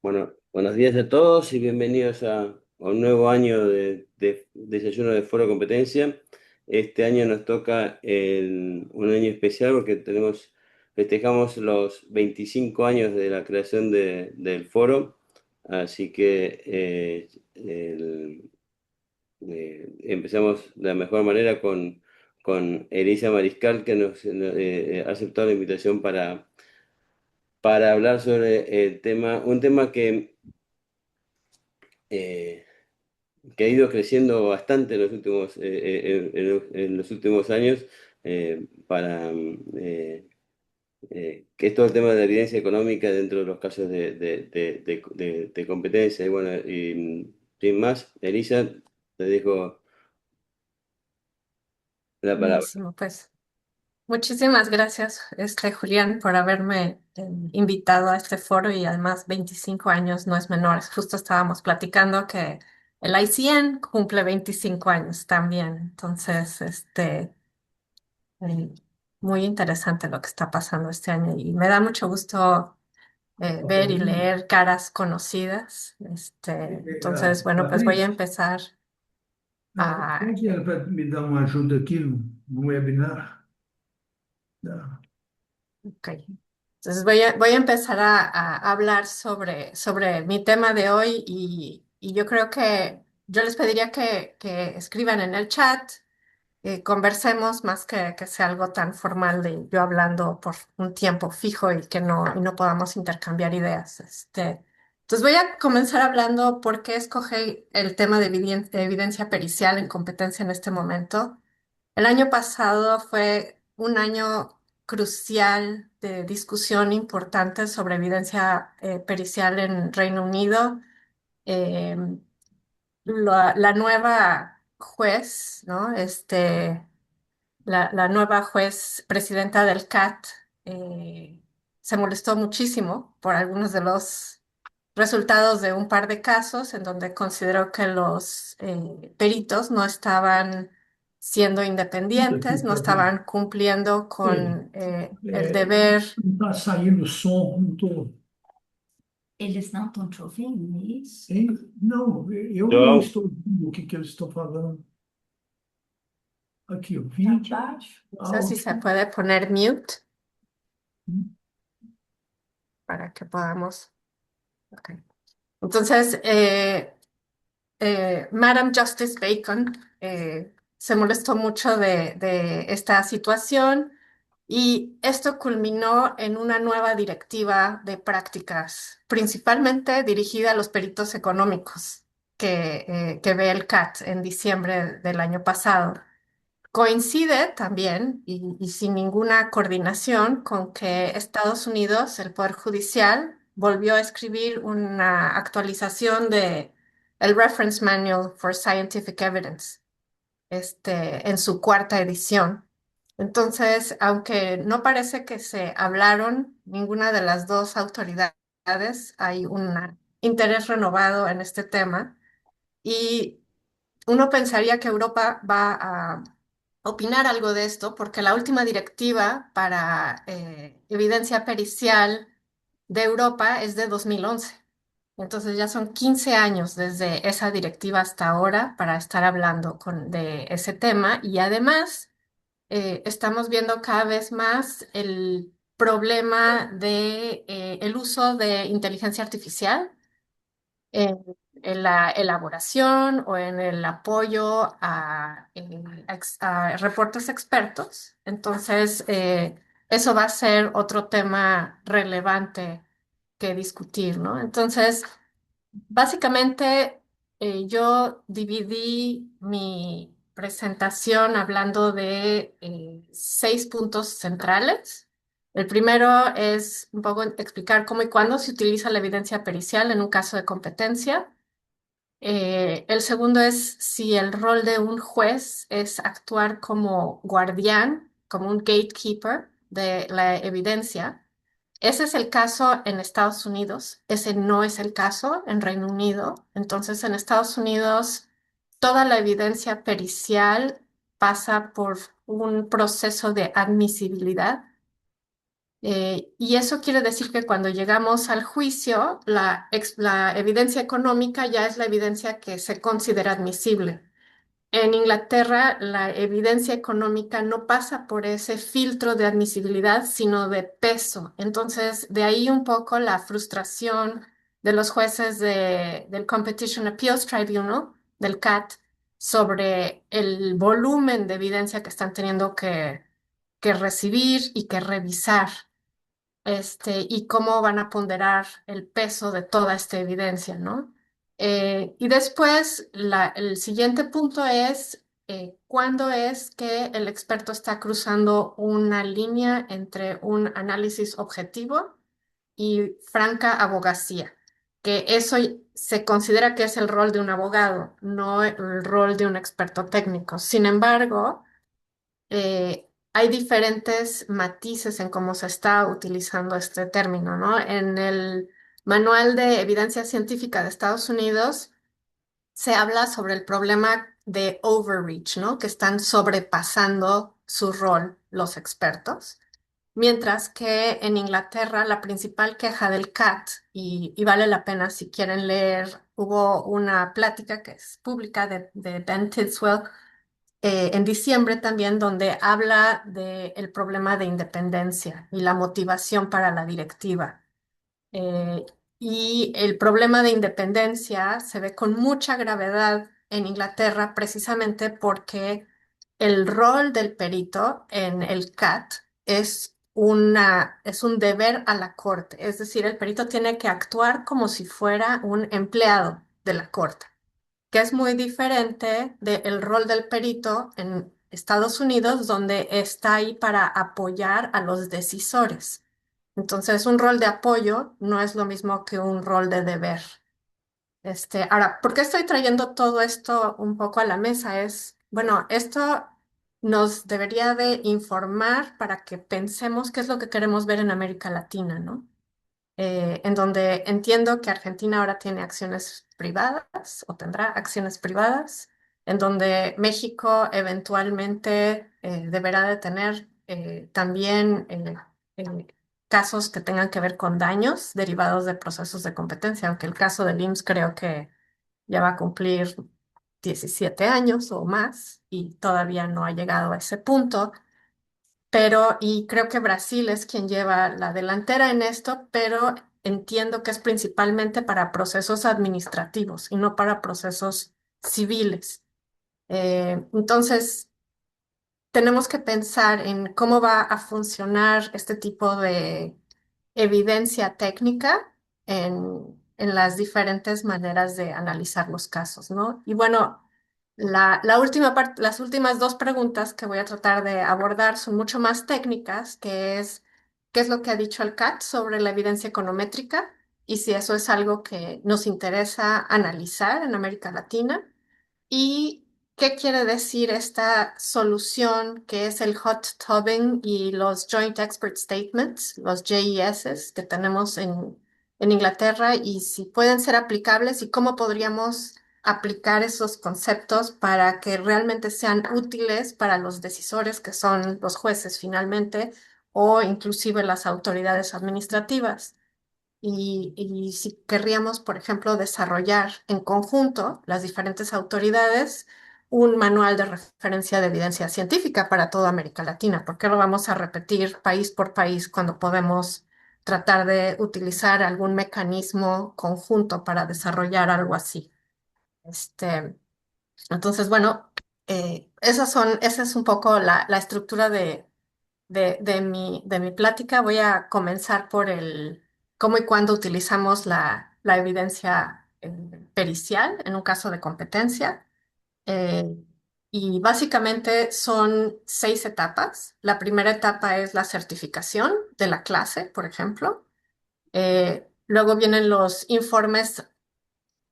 Bueno, buenos días a todos y bienvenidos a un nuevo año de Desayuno de Foro Competencia. Este año nos toca un año especial porque festejamos los 25 años de la creación del foro, así que empezamos de la mejor manera con Elisa Mariscal, que nos ha aceptado la invitación para hablar sobre un tema eh, que ha ido creciendo bastante en los en los últimos años, que es todo el tema de la evidencia económica dentro de los casos de competencia. Y bueno, sin más, Elisa, te dejo la palabra. Buenísimo, pues muchísimas gracias, Julián, por haberme invitado a este foro y además 25 años no es menor. Justo estábamos platicando que el ICN cumple 25 años también, entonces, eh, muy interesante lo que está pasando este año y me da mucho gusto ver y leer caras conocidas. Entonces, bueno, pues voy a Patrícia, empezar a... como que era para me dar uma ajuda aqui no webinar? Da- Ok. Entonces voy a empezar a hablar sobre mi tema de hoy y yo creo que yo les pediría que escriban en el chat, conversemos más que sea algo tan formal de yo hablando por un tiempo fijo y no podamos intercambiar ideas. Entonces voy a comenzar hablando por qué escogí el tema de evidencia pericial en competencia en este momento. El año pasado fue un año crucial de discusión importante sobre evidencia pericial en Reino Unido. Eh, la nueva juez, ¿no? La nueva juez presidenta del CAT se molestó muchísimo por algunos de los resultados de un par de casos en donde consideró que los peritos no estaban siendo Isso aqui independientes, no para ver. estaban cumpliendo Ei, con el deber. não está saindo som, não estou. Eles não estão te ouvindo, é isso? Hein? Não, eu não Joao, estou ouvindo o que eles estão falando. Aqui, o Tá vídeo, baixo? No sé si áudio. se puede poner mute para que podamos. Ok. Entonces, Madam Justice Bacon se molestó mucho de esta situación y esto culminó en una nueva directiva de prácticas, principalmente dirigida a los peritos económicos que ve el CAT en diciembre del año pasado. Coincide también, y sin ninguna coordinación, con que Estados Unidos, el Poder Judicial, volvió a escribir una actualización de el Reference Manual for Scientific Evidence, en su cuarta edición. Entonces, aunque no parece que se hablaron ninguna de las dos autoridades, hay un interés renovado en este tema y uno pensaría que Europa va a opinar algo de esto, porque la última directiva para evidencia pericial de Europa es de 2011. Entonces ya son 15 años desde esa directiva hasta ahora para estar hablando de ese tema y además estamos viendo cada vez más el problema de el uso de inteligencia artificial en, en la elaboración o en el apoyo a reportes expertos. Entonces, eso va a ser otro tema relevante que discutir, ¿no? Entonces, básicamente, yo dividí mi presentación hablando de 6 puntos centrales. El primero es un poco explicar cómo y cuándo se utiliza la evidencia pericial en un caso de competencia. El segundo es si el rol de un juez es actuar como guardián, como un gatekeeper de la evidencia. Ese es el caso en Estados Unidos, ese no es el caso en Reino Unido. Entonces, en Estados Unidos, toda la evidencia pericial pasa por un proceso de admisibilidad Y eso quiere decir que cuando llegamos al juicio, la evidencia económica ya es la evidencia que se considera admisible. En Inglaterra, la evidencia económica no pasa por ese filtro de admisibilidad, sino de peso. Entonces, de ahí un poco la frustración de los jueces del Competition Appeals Tribunal, del CAT, sobre el volumen de evidencia que están teniendo que recibir y que revisar, y cómo van a ponderar el peso de toda esta evidencia, ¿no? Y después, el siguiente punto es cuándo es que el experto está cruzando una línea entre un análisis objetivo y franca abogacía, que eso se considera que es el rol de un abogado, no el rol de un experto técnico. Sin embargo, hay diferentes matices en cómo se está utilizando este término, ¿no? En el Manual de Evidencia Científica de Estados Unidos se habla sobre el problema de overreach, ¿no? Que están sobrepasando su rol los expertos. Mientras que en Inglaterra la principal queja del CAT, y vale la pena si quieren leer, hubo una plática que es pública de Ben Tidswell en diciembre también, donde habla del problema de independencia y la motivación para la directiva. Eh, y el problema de independencia se ve con mucha gravedad en Inglaterra precisamente porque el rol del perito en el CAT es un deber a la corte. Es decir, el perito tiene que actuar como si fuera un empleado de la corte, que es muy diferente del rol del perito en Estados Unidos, donde está ahí para apoyar a los decisores. Entonces, un rol de apoyo no es lo mismo que un rol de deber. Ahora, ¿por qué estoy trayendo todo esto un poco a la mesa? Bueno, esto nos debería de informar para que pensemos qué es lo que queremos ver en América Latina, ¿no? En donde entiendo que Argentina ahora tiene acciones privadas o tendrá acciones privadas, en donde México eventualmente deberá de tener también eh, casos que tengan que ver con daños derivados de procesos de competencia, aunque el caso del IMSS creo que ya va a cumplir 17 años o más y todavía no ha llegado a ese punto. Y creo que Brasil es quien lleva la delantera en esto, pero entiendo que es principalmente para procesos administrativos y no para procesos civiles. Entonces, tenemos que pensar en cómo va a funcionar este tipo de evidencia técnica en las diferentes maneras de analizar los casos, ¿no? Y bueno, la última parte, las últimas dos preguntas que voy a tratar de abordar son mucho más técnicas, que es qué es lo que ha dicho el CAT sobre la evidencia econométrica y si eso es algo que nos interesa analizar en América Latina. ¿Y qué quiere decir esta solución que es el hot tubbing y los Joint Expert Statements, los JESs que tenemos en Inglaterra y si pueden ser aplicables y cómo podríamos aplicar esos conceptos para que realmente sean útiles para los decisores, que son los jueces finalmente, o inclusive las autoridades administrativas? Y si querríamos, por ejemplo, desarrollar en conjunto las diferentes autoridades un manual de referencia de evidencia científica para toda América Latina. ¿Por qué lo vamos a repetir país por país cuando podemos tratar de utilizar algún mecanismo conjunto para desarrollar algo así? Este, entonces, bueno, esa es un poco la estructura de mi plática. Voy a comenzar por el cómo y cuándo utilizamos la evidencia pericial en un caso de competencia. Eh, y básicamente son 6 etapas. La primera etapa es la certificación de la clase, por ejemplo. Luego vienen los informes,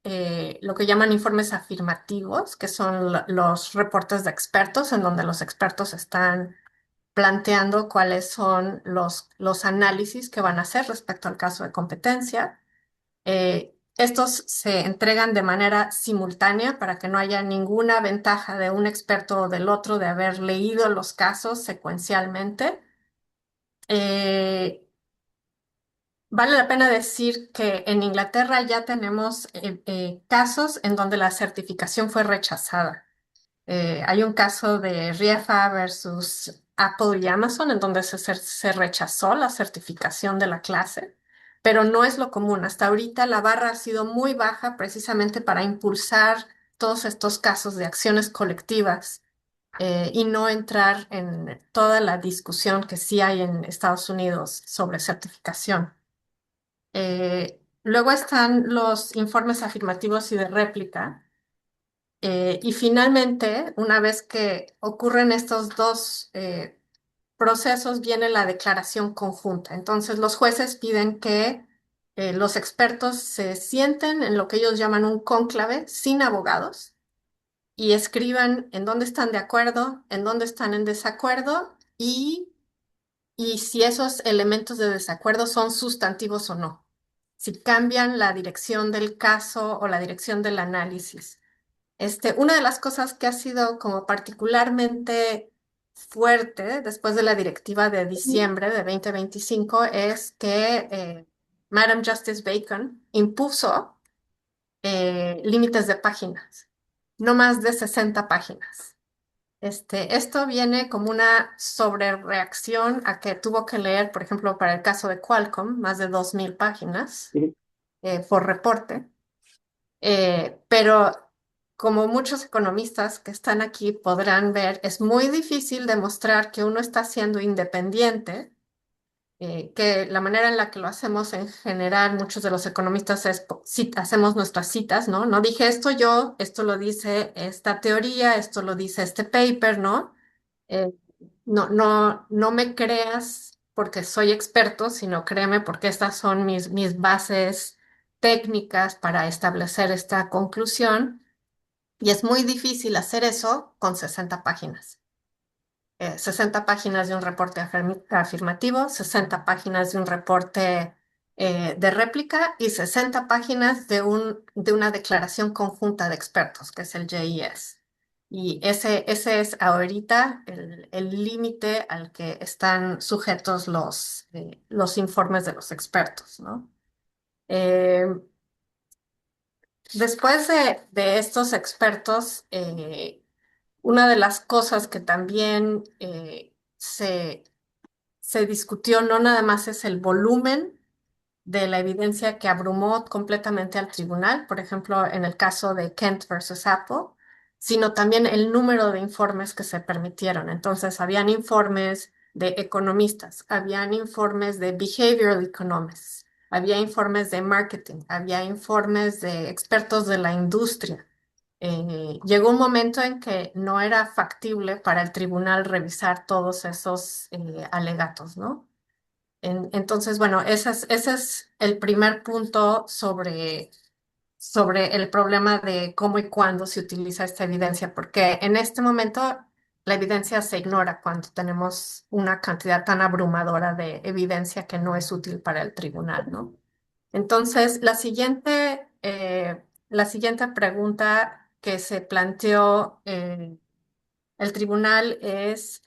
lo que llaman informes afirmativos, que son los reportes de expertos, en donde los expertos están planteando cuáles son los análisis que van a hacer respecto al caso de competencia. Estos se entregan de manera simultánea para que no haya ninguna ventaja de un experto o del otro de haber leído los casos secuencialmente. Vale la pena decir que en Inglaterra ya tenemos casos en donde la certificación fue rechazada. Hay un caso de Riefa versus Apple y Amazon en donde se rechazó la certificación de la clase, pero no es lo común. Hasta ahorita la barra ha sido muy baja precisamente para impulsar todos estos casos de acciones colectivas y no entrar en toda la discusión que sí hay en Estados Unidos sobre certificación. Luego están los informes afirmativos y de réplica. Y finalmente, una vez que ocurren estos dos procesos, viene la declaración conjunta. Entonces, los jueces piden que los expertos se sienten en lo que ellos llaman un cónclave sin abogados y escriban en dónde están de acuerdo, en dónde están en desacuerdo y si esos elementos de desacuerdo son sustantivos o no, si cambian la dirección del caso o la dirección del análisis. Una de las cosas que ha sido como particularmente fuerte después de la directiva de diciembre de 2025 es que Madam Justice Bacon impuso límites de páginas, no más de 60 páginas. Esto viene como una sobrereacción a que tuvo que leer, por ejemplo, para el caso de Qualcomm, más de 2.000 páginas por reporte. Pero como muchos economistas que están aquí podrán ver, es muy difícil demostrar que uno está siendo independiente, que la manera en la que lo hacemos en general, muchos de los economistas hacemos nuestras citas, ¿no? No dije esto yo, esto lo dice esta teoría, esto lo dice este paper, ¿no? Eh, no me creas porque soy experto, sino créeme porque estas son mis bases técnicas para establecer esta conclusión. Y es muy difícil hacer eso con 60 páginas. 60 páginas de un reporte afirmativo, 60 páginas de un reporte de réplica y 60 páginas de una declaración conjunta de expertos, que es el JES. Y ese es ahorita el límite al que están sujetos los informes de los expertos, ¿no? Eh, Después de estos expertos, una de las cosas que también se discutió no nada más es el volumen de la evidencia que abrumó completamente al tribunal, por ejemplo, en el caso de Kent versus Apple, sino también el número de informes que se permitieron. Entonces, habían informes de economistas, habían informes de behavioral economists, había informes de marketing, había informes de expertos de la industria. Llegó un momento en que no era factible para el tribunal revisar todos esos alegatos, ¿no? Entonces, bueno, ese es el primer punto sobre el problema de cómo y cuándo se utiliza esta evidencia, porque en este momento la evidencia se ignora cuando tenemos una cantidad tan abrumadora de evidencia que no es útil para el tribunal, ¿no? Entonces, la siguiente pregunta que se planteó el tribunal es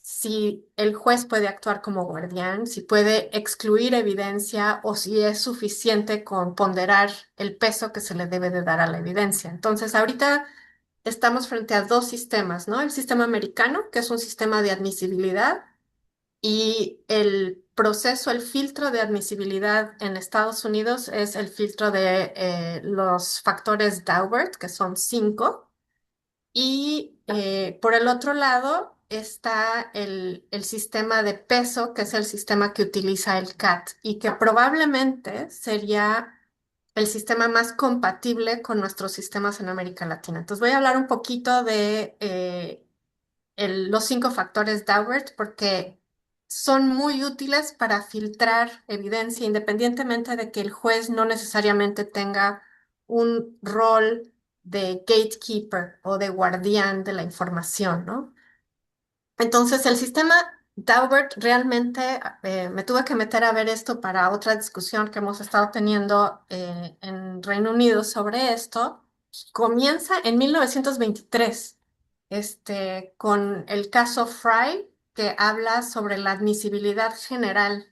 si el juez puede actuar como guardián, si puede excluir evidencia o si es suficiente con ponderar el peso que se le debe de dar a la evidencia. Entonces, ahorita estamos frente a dos sistemas, ¿no? El sistema americano, que es un sistema de admisibilidad, y el proceso, el filtro de admisibilidad en Estados Unidos es el filtro de los factores Daubert, que son 5. Y por el otro lado está el sistema de peso, que es el sistema que utiliza el CAT y que probablemente sería el sistema más compatible con nuestros sistemas en América Latina. Entonces voy a hablar un poquito de los 5 factores Daubert porque son muy útiles para filtrar evidencia independientemente de que el juez no necesariamente tenga un rol de gatekeeper o de guardián de la información, ¿no? Entonces, el sistema Daubert realmente me tuve que meter a ver esto para otra discusión que hemos estado teniendo en Reino Unido sobre esto. Comienza en 1923, con el caso Fry, que habla sobre la admisibilidad general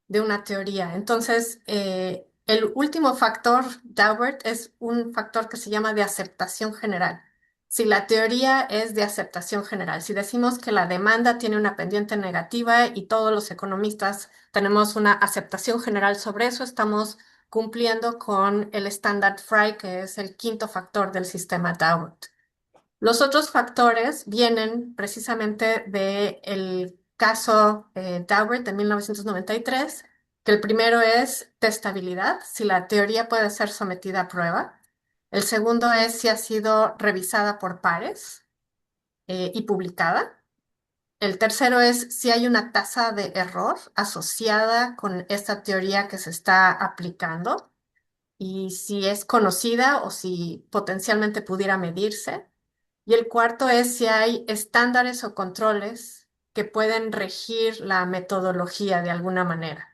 de una teoría. Entonces, el último factor, Daubert, es un factor que se llama de aceptación general. Si la teoría es de aceptación general, si decimos que la demanda tiene una pendiente negativa y todos los economistas tenemos una aceptación general sobre eso, estamos cumpliendo con el estándar Frey, que es el quinto factor del sistema Daubert. Los otros factores vienen precisamente del caso Daubert de 1993, que el primero es testabilidad, si la teoría puede ser sometida a prueba. El segundo es si ha sido revisada por pares y publicada. El tercero es si hay una tasa de error asociada con esta teoría que se está aplicando y si es conocida o si potencialmente pudiera medirse. Y el cuarto es si hay estándares o controles que pueden regir la metodología de alguna manera.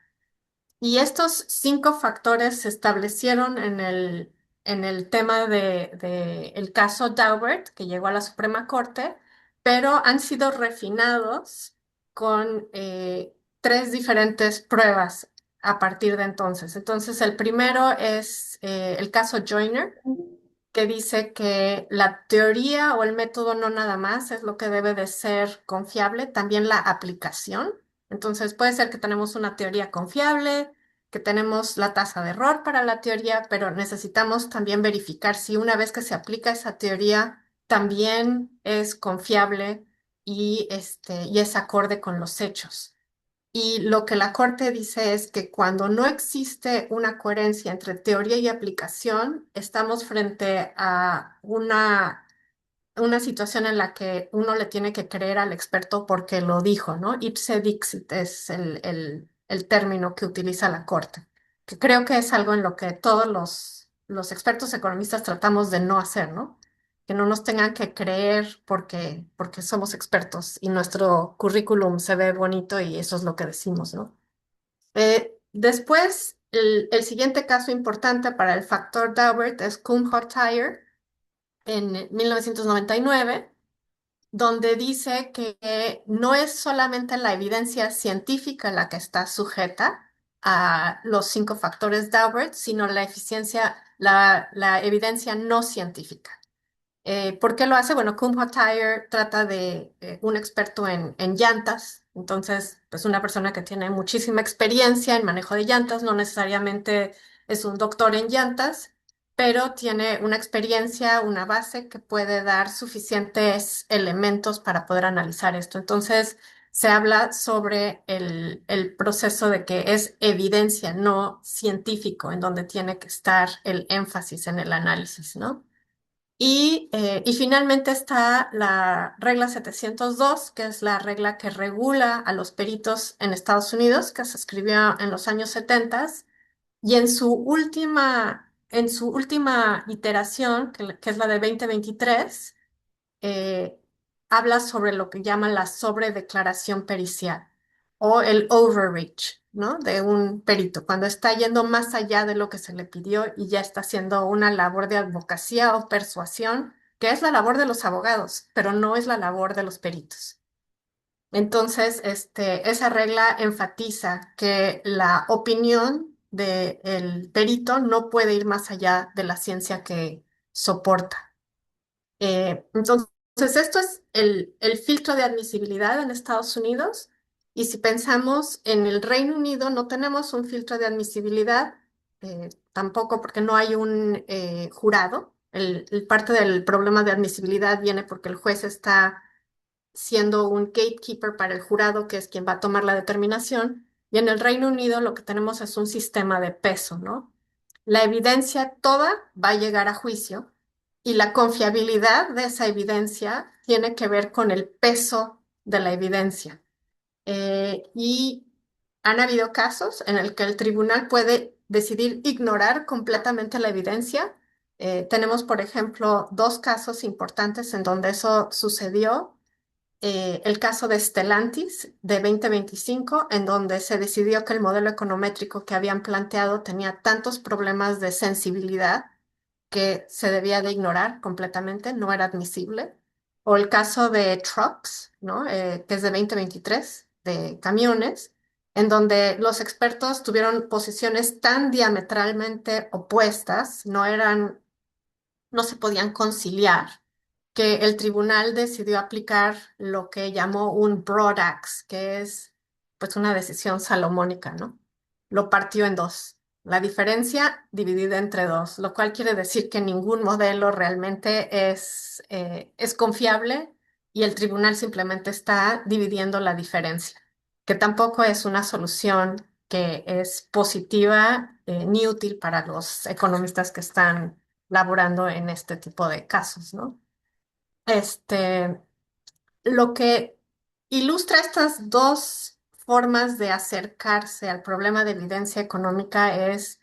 Y estos 5 factores se establecieron en el tema de el caso Daubert, que llegó a la Suprema Corte, pero han sido refinados con 3 diferentes pruebas a partir de entonces. Entonces, el primero es el caso Joyner, que dice que la teoría o el método no nada más es lo que debe de ser confiable, también la aplicación. Entonces puede ser que tenemos una teoría confiable, que tenemos la tasa de error para la teoría, pero necesitamos también verificar si una vez que se aplica esa teoría también es confiable y es acorde con los hechos. Y lo que la Corte dice es que cuando no existe una coherencia entre teoría y aplicación, estamos frente a una situación en la que uno le tiene que creer al experto porque lo dijo, ¿no? Ipse dixit es el término que utiliza la Corte, que creo que es algo en lo que todos los expertos economistas tratamos de no hacer, ¿no? Que no nos tengan que creer porque somos expertos y nuestro currículum se ve bonito y eso es lo que decimos, ¿no? Después, el siguiente caso importante para el factor Daubert es Kumho-Tyer en 1999, donde dice que no es solamente la evidencia científica la que está sujeta a los 5 factores Daubert, sino la evidencia no científica. ¿Por qué lo hace? Bueno, Kumho Tire trata de un experto en llantas, entonces, pues una persona que tiene muchísima experiencia en manejo de llantas, no necesariamente es un doctor en llantas, pero tiene una experiencia, una base que puede dar suficientes elementos para poder analizar esto. Entonces, se habla sobre el proceso de que es evidencia, no científico, en donde tiene que estar el énfasis en el análisis, ¿no? Y finalmente está la regla 702, que es la regla que regula a los peritos en Estados Unidos, que se escribió en los años 70 y en su última iteración, que es la de 2023, eh, habla sobre lo que llaman la sobredeclaración pericial o el overreach, ¿no? De un perito, cuando está yendo más allá de lo que se le pidió y ya está haciendo una labor de advocacia o persuasión, que es la labor de los abogados, pero no es la labor de los peritos. Entonces, esa regla enfatiza que la opinión del perito no puede ir más allá de la ciencia que soporta. Entonces, esto es el filtro de admisibilidad en Estados Unidos. Y si pensamos en el Reino Unido, no tenemos un filtro de admisibilidad, tampoco porque no hay un jurado. Parte del problema de admisibilidad viene porque el juez está siendo un gatekeeper para el jurado, que es quien va a tomar la determinación. Y en el Reino Unido lo que tenemos es un sistema de peso, ¿no? La evidencia toda va a llegar a juicio y la confiabilidad de esa evidencia tiene que ver con el peso de la evidencia. Y han habido casos en el que el tribunal puede decidir ignorar completamente la evidencia. Tenemos, por ejemplo, 2 casos importantes en donde eso sucedió. El caso de Stellantis de 2025, en donde se decidió que el modelo econométrico que habían planteado tenía tantos problemas de sensibilidad que se debía de ignorar completamente, no era admisible. O el caso de Trucks, ¿no? Que es de 2023, de camiones, en donde los expertos tuvieron posiciones tan diametralmente opuestas, no se podían conciliar, que el tribunal decidió aplicar lo que llamó un broad axe, que es pues una decisión salomónica, ¿no? Lo partió en dos. La diferencia dividida entre dos, lo cual quiere decir que ningún modelo realmente es confiable y el tribunal simplemente está dividiendo la diferencia, que tampoco es una solución que es positiva ni útil para los economistas que están laborando en este tipo de casos, ¿no? Este, lo que ilustra estas dos formas de acercarse al problema de evidencia económica es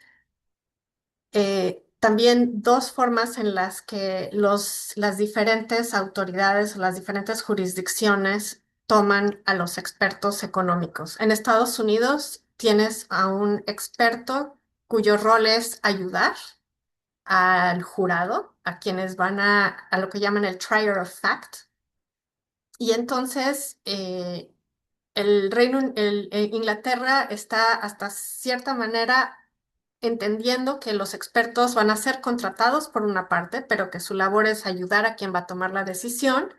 también dos formas en las que las diferentes autoridades o las diferentes jurisdicciones toman a los expertos económicos. En Estados Unidos tienes a un experto cuyo rol es ayudar al jurado, a quienes van a lo que llaman el trier of fact. Y entonces Inglaterra está hasta cierta manera entendiendo que los expertos van a ser contratados por una parte, pero que su labor es ayudar a quien va a tomar la decisión.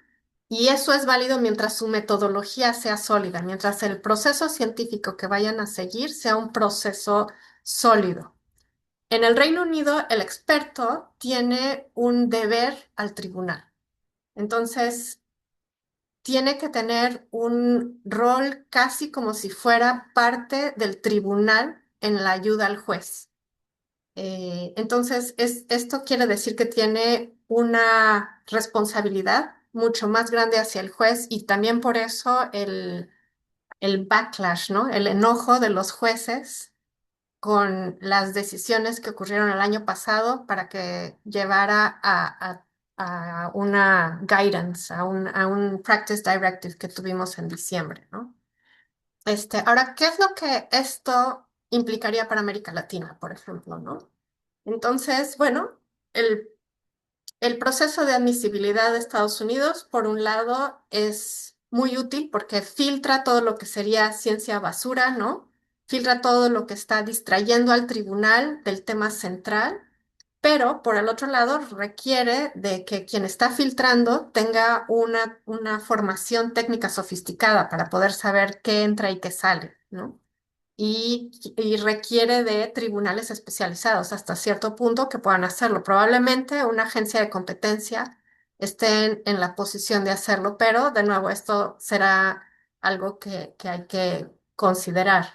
Y eso es válido mientras su metodología sea sólida, mientras el proceso científico que vayan a seguir sea un proceso sólido. En el Reino Unido, el experto tiene un deber al tribunal. Entonces, tiene que tener un rol casi como si fuera parte del tribunal en la ayuda al juez. Entonces, esto quiere decir que tiene una responsabilidad mucho más grande hacia el juez y también por eso el backlash, ¿no? El enojo de los jueces con las decisiones que ocurrieron el año pasado para que llevara a una guidance, a un practice directive que tuvimos en diciembre, ¿no? Ahora, ¿qué es lo que esto implicaría para América Latina, por ejemplo, ¿no? Entonces, bueno, el el proceso de admisibilidad de Estados Unidos, por un lado, es muy útil porque filtra todo lo que sería ciencia basura, ¿no? Filtra todo lo que está distrayendo al tribunal del tema central, pero por el otro lado requiere de que quien está filtrando tenga una formación técnica sofisticada para poder saber qué entra y qué sale, ¿no? Y requiere de tribunales especializados hasta cierto punto que puedan hacerlo. Probablemente una agencia de competencia esté en la posición de hacerlo, pero de nuevo esto será algo que hay que considerar.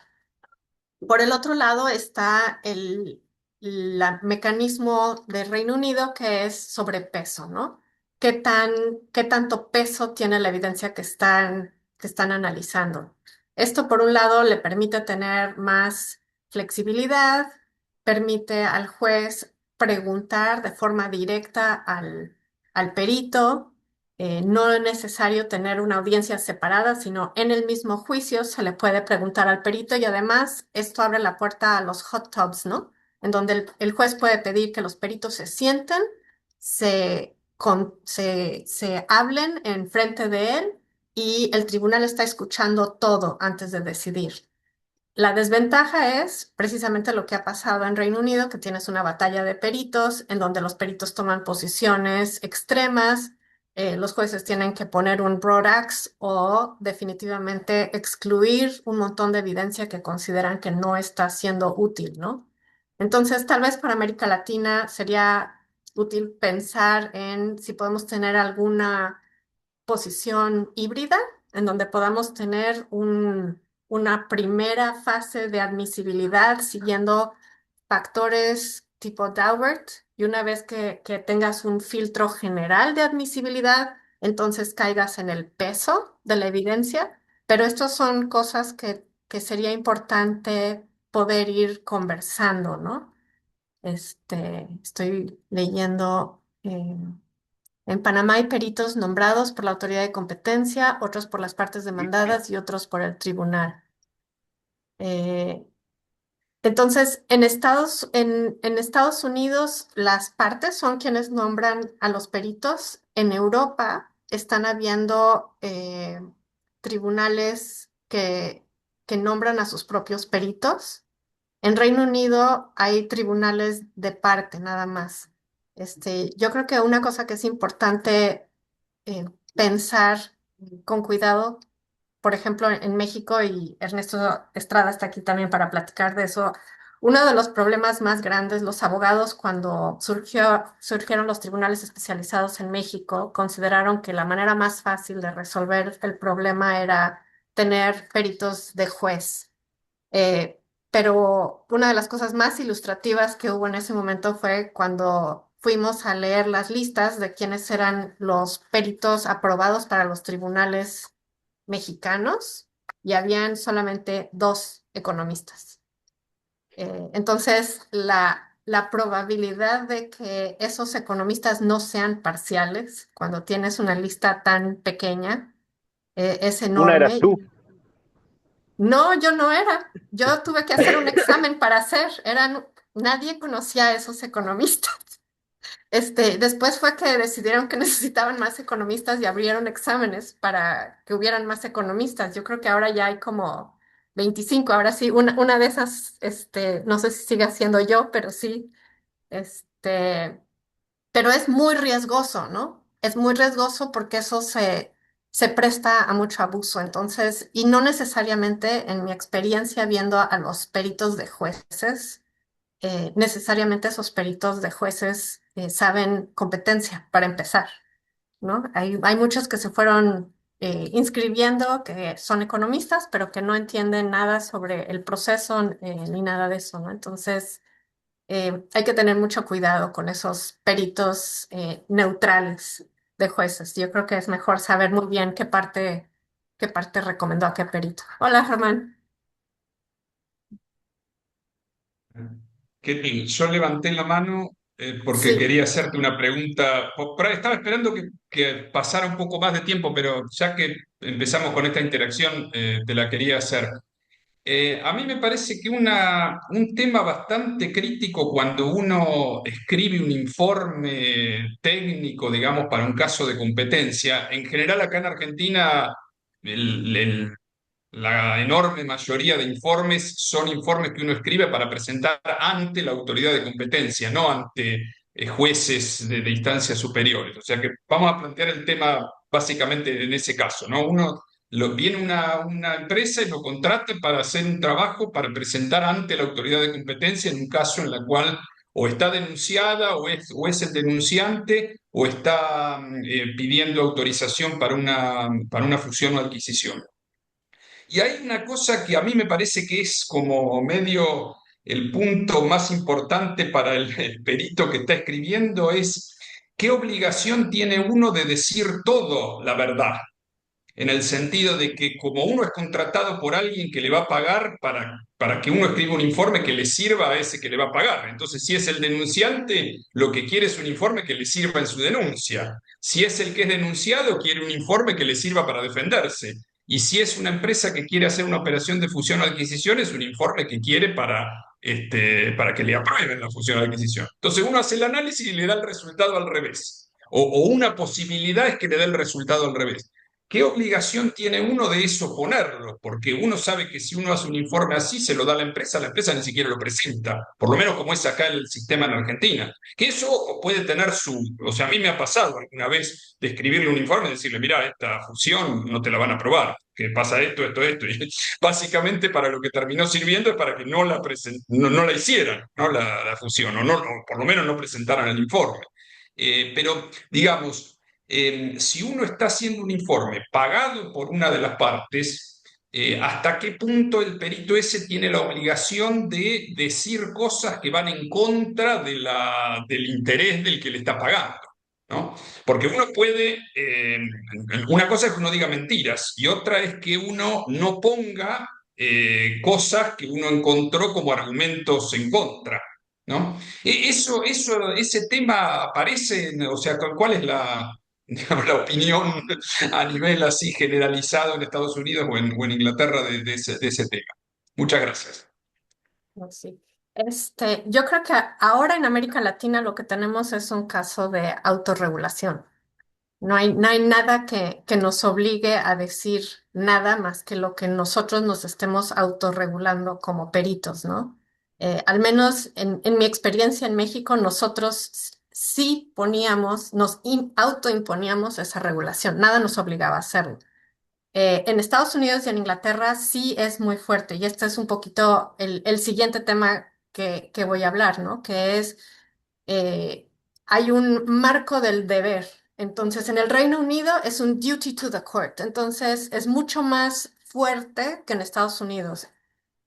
Por el otro lado está el mecanismo del Reino Unido que es sobrepeso, ¿no? ¿Qué tanto peso tiene la evidencia que están analizando? Esto, por un lado, le permite tener más flexibilidad, permite al juez preguntar de forma directa al perito. No es necesario tener una audiencia separada, sino en el mismo juicio se le puede preguntar al perito y además esto abre la puerta a los hot tubs, ¿no? En donde el juez puede pedir que los peritos se sienten, se hablen en frente de él y el tribunal está escuchando todo antes de decidir. La desventaja es precisamente lo que ha pasado en Reino Unido, que tienes una batalla de peritos en donde los peritos toman posiciones extremas, los jueces tienen que poner un broad axe o definitivamente excluir un montón de evidencia que consideran que no está siendo útil, ¿no? Entonces, tal vez para América Latina sería útil pensar en si podemos tener alguna posición híbrida en donde podamos tener una primera fase de admisibilidad siguiendo factores tipo Daubert y una vez que tengas un filtro general de admisibilidad, entonces caigas en el peso de la evidencia, pero estas son cosas que sería importante poder ir conversando, ¿no? Estoy leyendo. En Panamá hay peritos nombrados por la autoridad de competencia, otros por las partes demandadas y otros por el tribunal. Eh, entonces, en Estados Unidos, las partes son quienes nombran a los peritos. En Europa están habiendo tribunales que nombran a sus propios peritos. En Reino Unido hay tribunales de parte nada más. Yo creo que una cosa que es importante pensar con cuidado, por ejemplo, en México, y Ernesto Estrada está aquí también para platicar de eso. Uno de los problemas más grandes, los abogados, cuando surgieron los tribunales especializados en México, consideraron que la manera más fácil de resolver el problema era tener peritos de juez. Eh, pero una de las cosas más ilustrativas que hubo en ese momento fue cuando fuimos a leer las listas de quiénes eran los peritos aprobados para los tribunales mexicanos y habían solamente dos economistas. Entonces, la probabilidad de que esos economistas no sean parciales cuando tienes una lista tan pequeña es Una eras enorme. tú. No, yo no era. Yo tuve que hacer un examen para hacer. Nadie conocía a esos economistas. Después fue que decidieron que necesitaban más economistas y abrieron exámenes para que hubieran más economistas. Yo creo que ahora ya hay como 25. Ahora sí, una de esas, no sé si sigue siendo yo, pero sí, este, pero es muy riesgoso, ¿no? Es muy riesgoso porque eso se presta a mucho abuso. Entonces, y no necesariamente en mi experiencia viendo a los peritos de jueces, necesariamente esos peritos de jueces saben competencia para empezar, ¿no? Hay muchos que se fueron inscribiendo, que son economistas, pero que no entienden nada sobre el proceso ni nada de eso, ¿no? Entonces, hay que tener mucho cuidado con esos peritos neutrales de jueces. Yo creo que es mejor saber muy bien qué parte recomendó a qué perito. Hola, Germán. Ketty, yo levanté la mano porque Sí, quería hacerte una pregunta. Estaba esperando que pasara un poco más de tiempo, pero ya que empezamos con esta interacción, te la quería hacer. A mí me parece que un tema bastante crítico cuando uno escribe un informe técnico, digamos, para un caso de competencia, en general acá en Argentina, la enorme mayoría de informes son informes que uno escribe para presentar ante la autoridad de competencia, no ante jueces de instancias superiores. O sea que vamos a plantear el tema básicamente en ese caso, ¿no? Viene una empresa y lo contrata para hacer un trabajo para presentar ante la autoridad de competencia en un caso en el cual o está denunciada o es el denunciante o está pidiendo autorización para una fusión o adquisición. Y hay una cosa que a mí me parece que es como medio el punto más importante para el perito que está escribiendo es qué obligación tiene uno de decir todo la verdad, en el sentido de que como uno es contratado por alguien que le va a pagar para que uno escriba un informe que le sirva a ese que le va a pagar. Entonces, si es el denunciante, lo que quiere es un informe que le sirva en su denuncia. Si es el que es denunciado, quiere un informe que le sirva para defenderse. Y si es una empresa que quiere hacer una operación de fusión o adquisición, es un informe que quiere para que le aprueben la fusión o adquisición. Entonces uno hace el análisis y le da el resultado al revés. O una posibilidad es que le dé el resultado al revés. ¿Qué obligación tiene uno de eso ponerlo? Porque uno sabe que si uno hace un informe así, se lo da a la empresa ni siquiera lo presenta, por lo menos como es acá el sistema en Argentina. Que eso puede tener o sea, a mí me ha pasado alguna vez de escribirle un informe y decirle, mira, esta fusión no te la van a aprobar, que pasa esto, esto, esto. Y básicamente para lo que terminó sirviendo es para que no la hicieran, ¿no? La fusión, o por lo menos no presentaran el informe. Pero, digamos, si uno está haciendo un informe pagado por una de las partes, ¿hasta qué punto el perito ese tiene la obligación de decir cosas que van en contra del interés del que le está pagando? ¿No? Porque uno puede, una cosa es que uno diga mentiras y otra es que uno no ponga cosas que uno encontró como argumentos en contra. ¿No? Ese tema aparece, o sea, ¿cuál es digamos, la opinión a nivel así generalizado en Estados Unidos o en Inglaterra de ese tema? Muchas gracias. no, sí. Yo creo que ahora en América Latina lo que tenemos es un caso de autorregulación, No hay nada que nos obligue a decir nada más que lo que nosotros nos estemos autorregulando como peritos, ¿no? Al menos en mi experiencia en México, nosotros sí autoimponíamos esa regulación, nada nos obligaba a hacerlo. En Estados Unidos y en Inglaterra sí es muy fuerte, y este es un poquito el siguiente tema que voy a hablar, ¿no? Que es, eh, hay un marco del deber. Entonces, en el Reino Unido es un duty to the court, entonces es mucho más fuerte que en Estados Unidos.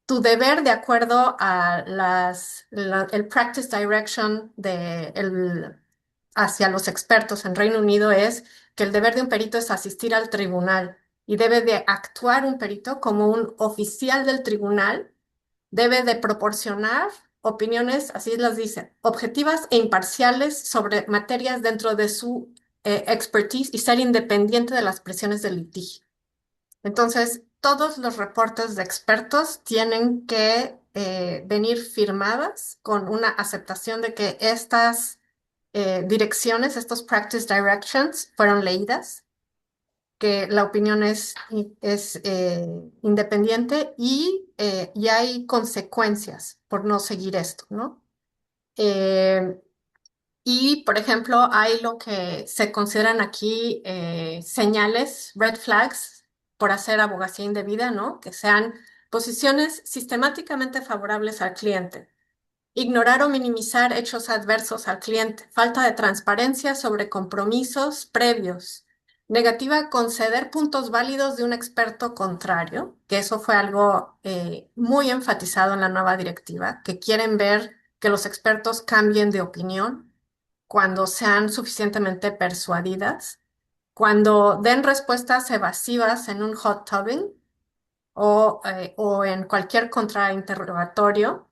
Tu deber, de acuerdo a el practice direction hacia los expertos en Reino Unido, es que el deber de un perito es asistir al tribunal y debe de actuar un perito como un oficial del tribunal, debe de proporcionar opiniones, así las dice, objetivas e imparciales sobre materias dentro de su expertise y ser independiente de las presiones del litigio. Entonces, todos los reportes de expertos tienen que venir firmadas con una aceptación de que estas direcciones, estos practice directions, fueron leídas, que la opinión es independiente y hay consecuencias por no seguir esto, ¿no? Eh, y, por ejemplo, hay lo que se consideran aquí señales, red flags, por hacer abogacía indebida, ¿no? Que sean posiciones sistemáticamente favorables al cliente. Ignorar o minimizar hechos adversos al cliente. Falta de transparencia sobre compromisos previos. Negativa a conceder puntos válidos de un experto contrario, que eso fue algo muy enfatizado en la nueva directiva, que quieren ver que los expertos cambien de opinión cuando sean suficientemente persuadidas, cuando den respuestas evasivas en un hot tubbing o en cualquier contrainterrogatorio,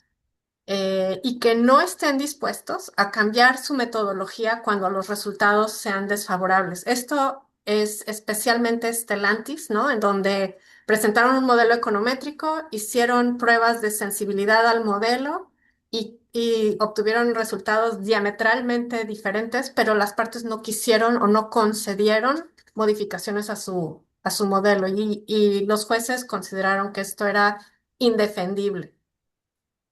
y que no estén dispuestos a cambiar su metodología cuando los resultados sean desfavorables. Esto es especialmente Stellantis, ¿no? En donde presentaron un modelo econométrico, hicieron pruebas de sensibilidad al modelo y obtuvieron resultados diametralmente diferentes, pero las partes no quisieron o no concedieron modificaciones a su modelo y los jueces consideraron que esto era indefendible.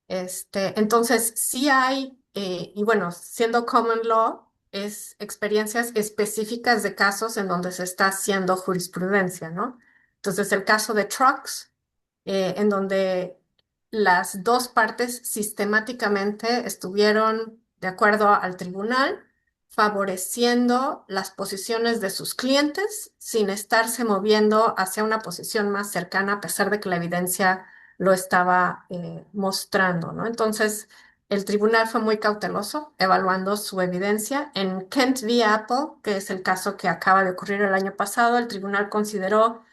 Entonces, sí hay, y bueno, siendo common law, es experiencias específicas de casos en donde se está haciendo jurisprudencia, ¿no? Entonces, el caso de Trucks, en donde las dos partes sistemáticamente estuvieron de acuerdo al tribunal, favoreciendo las posiciones de sus clientes sin estarse moviendo hacia una posición más cercana, a pesar de que la evidencia lo estaba mostrando, ¿no? Entonces, el tribunal fue muy cauteloso evaluando su evidencia. En Kent v. Apple, que es el caso que acaba de ocurrir el año pasado, el tribunal consideró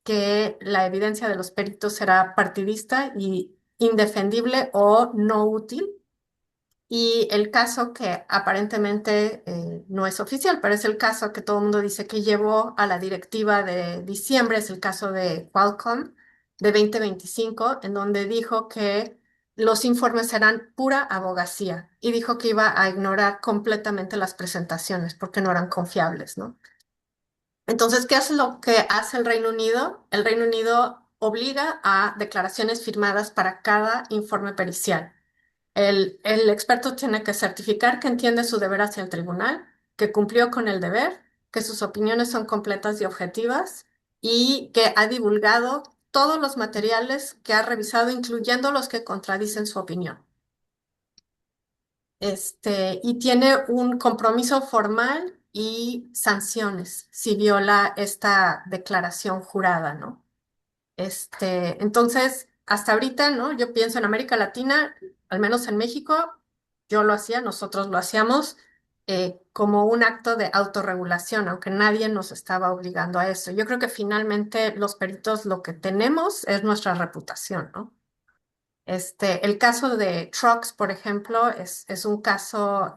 que la evidencia de los peritos era partidista y indefendible o no útil. Y el caso que aparentemente no es oficial, pero es el caso que todo el mundo dice que llevó a la directiva de diciembre, es el caso de Qualcomm de 2025, en donde dijo que los informes eran pura abogacía y dijo que iba a ignorar completamente las presentaciones porque no eran confiables, ¿no? Entonces, ¿qué hace lo que hace el Reino Unido? El Reino Unido obliga a declaraciones firmadas para cada informe pericial. El experto tiene que certificar que entiende su deber hacia el tribunal, que cumplió con el deber, que sus opiniones son completas y objetivas y que ha divulgado todos los materiales que ha revisado, incluyendo los que contradicen su opinión. Y tiene un compromiso formal y sanciones si viola esta declaración jurada, ¿no? Entonces, hasta ahorita, ¿no? Yo pienso en América Latina, al menos en México, yo lo hacía, nosotros lo hacíamos como un acto de autorregulación, aunque nadie nos estaba obligando a eso. Yo creo que finalmente los peritos lo que tenemos es nuestra reputación, ¿no? El caso de Trucks, por ejemplo, es un caso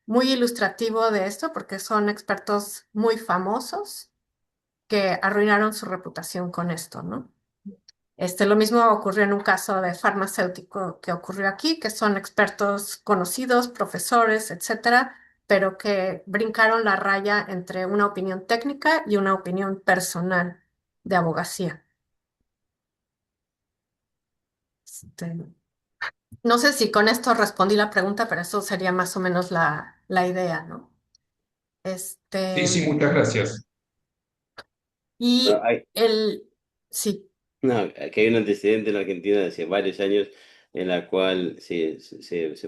muy ilustrativo de esto porque son expertos muy famosos que arruinaron su reputación con esto, ¿no? Lo mismo ocurrió en un caso de farmacéutico que ocurrió aquí, que son expertos conocidos, profesores, etcétera, pero que brincaron la raya entre una opinión técnica y una opinión personal de abogacía. Este, no sé si con esto respondí la pregunta, pero eso sería más o menos la idea, ¿no? Sí, Este, sí, muchas gracias. Bueno, y sí, no, que hay un antecedente en Argentina de hace varios años en la cual se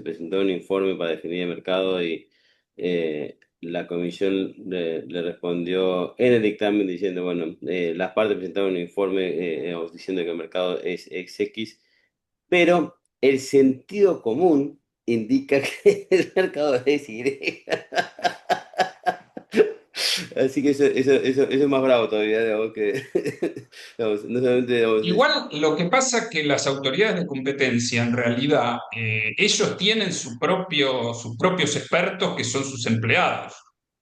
presentó un informe para definir el mercado y la comisión le respondió en el dictamen diciendo, bueno, las partes presentaron un informe diciendo que el mercado es X, pero el sentido común indica que el mercado es Y. Así que eso es más bravo todavía, digamos, que digamos, no solamente digamos, Igual lo que pasa que las autoridades de competencia, en realidad, ellos tienen sus propios expertos que son sus empleados.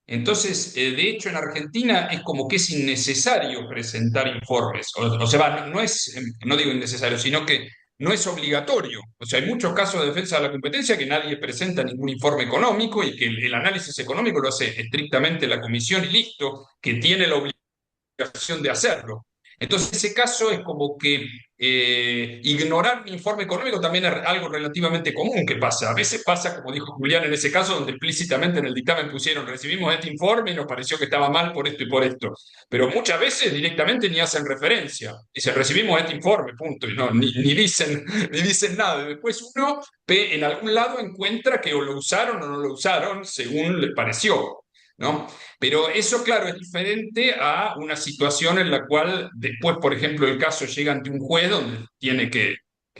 Entonces, de hecho, en Argentina es como que es innecesario presentar informes. O sea, no es, no digo innecesario, sino que no es obligatorio. O sea, hay muchos casos de defensa de la competencia que nadie presenta ningún informe económico y que el análisis económico lo hace estrictamente la comisión y listo, que tiene la obligación de hacerlo. Entonces, ese caso es como que ignorar un informe económico también es algo relativamente común que pasa. A veces pasa, como dijo Julián en ese caso, donde explícitamente en el dictamen pusieron, recibimos este informe y nos pareció que estaba mal por esto y por esto. Pero muchas veces directamente ni hacen referencia. Dicen, recibimos este informe, punto. Y no, ni dicen, ni dicen nada. Después uno ve en algún lado encuentra que o lo usaron o no lo usaron según les pareció, ¿no? Pero eso, claro, es diferente a una situación en la cual después, por ejemplo, el caso llega ante un juez donde tiene que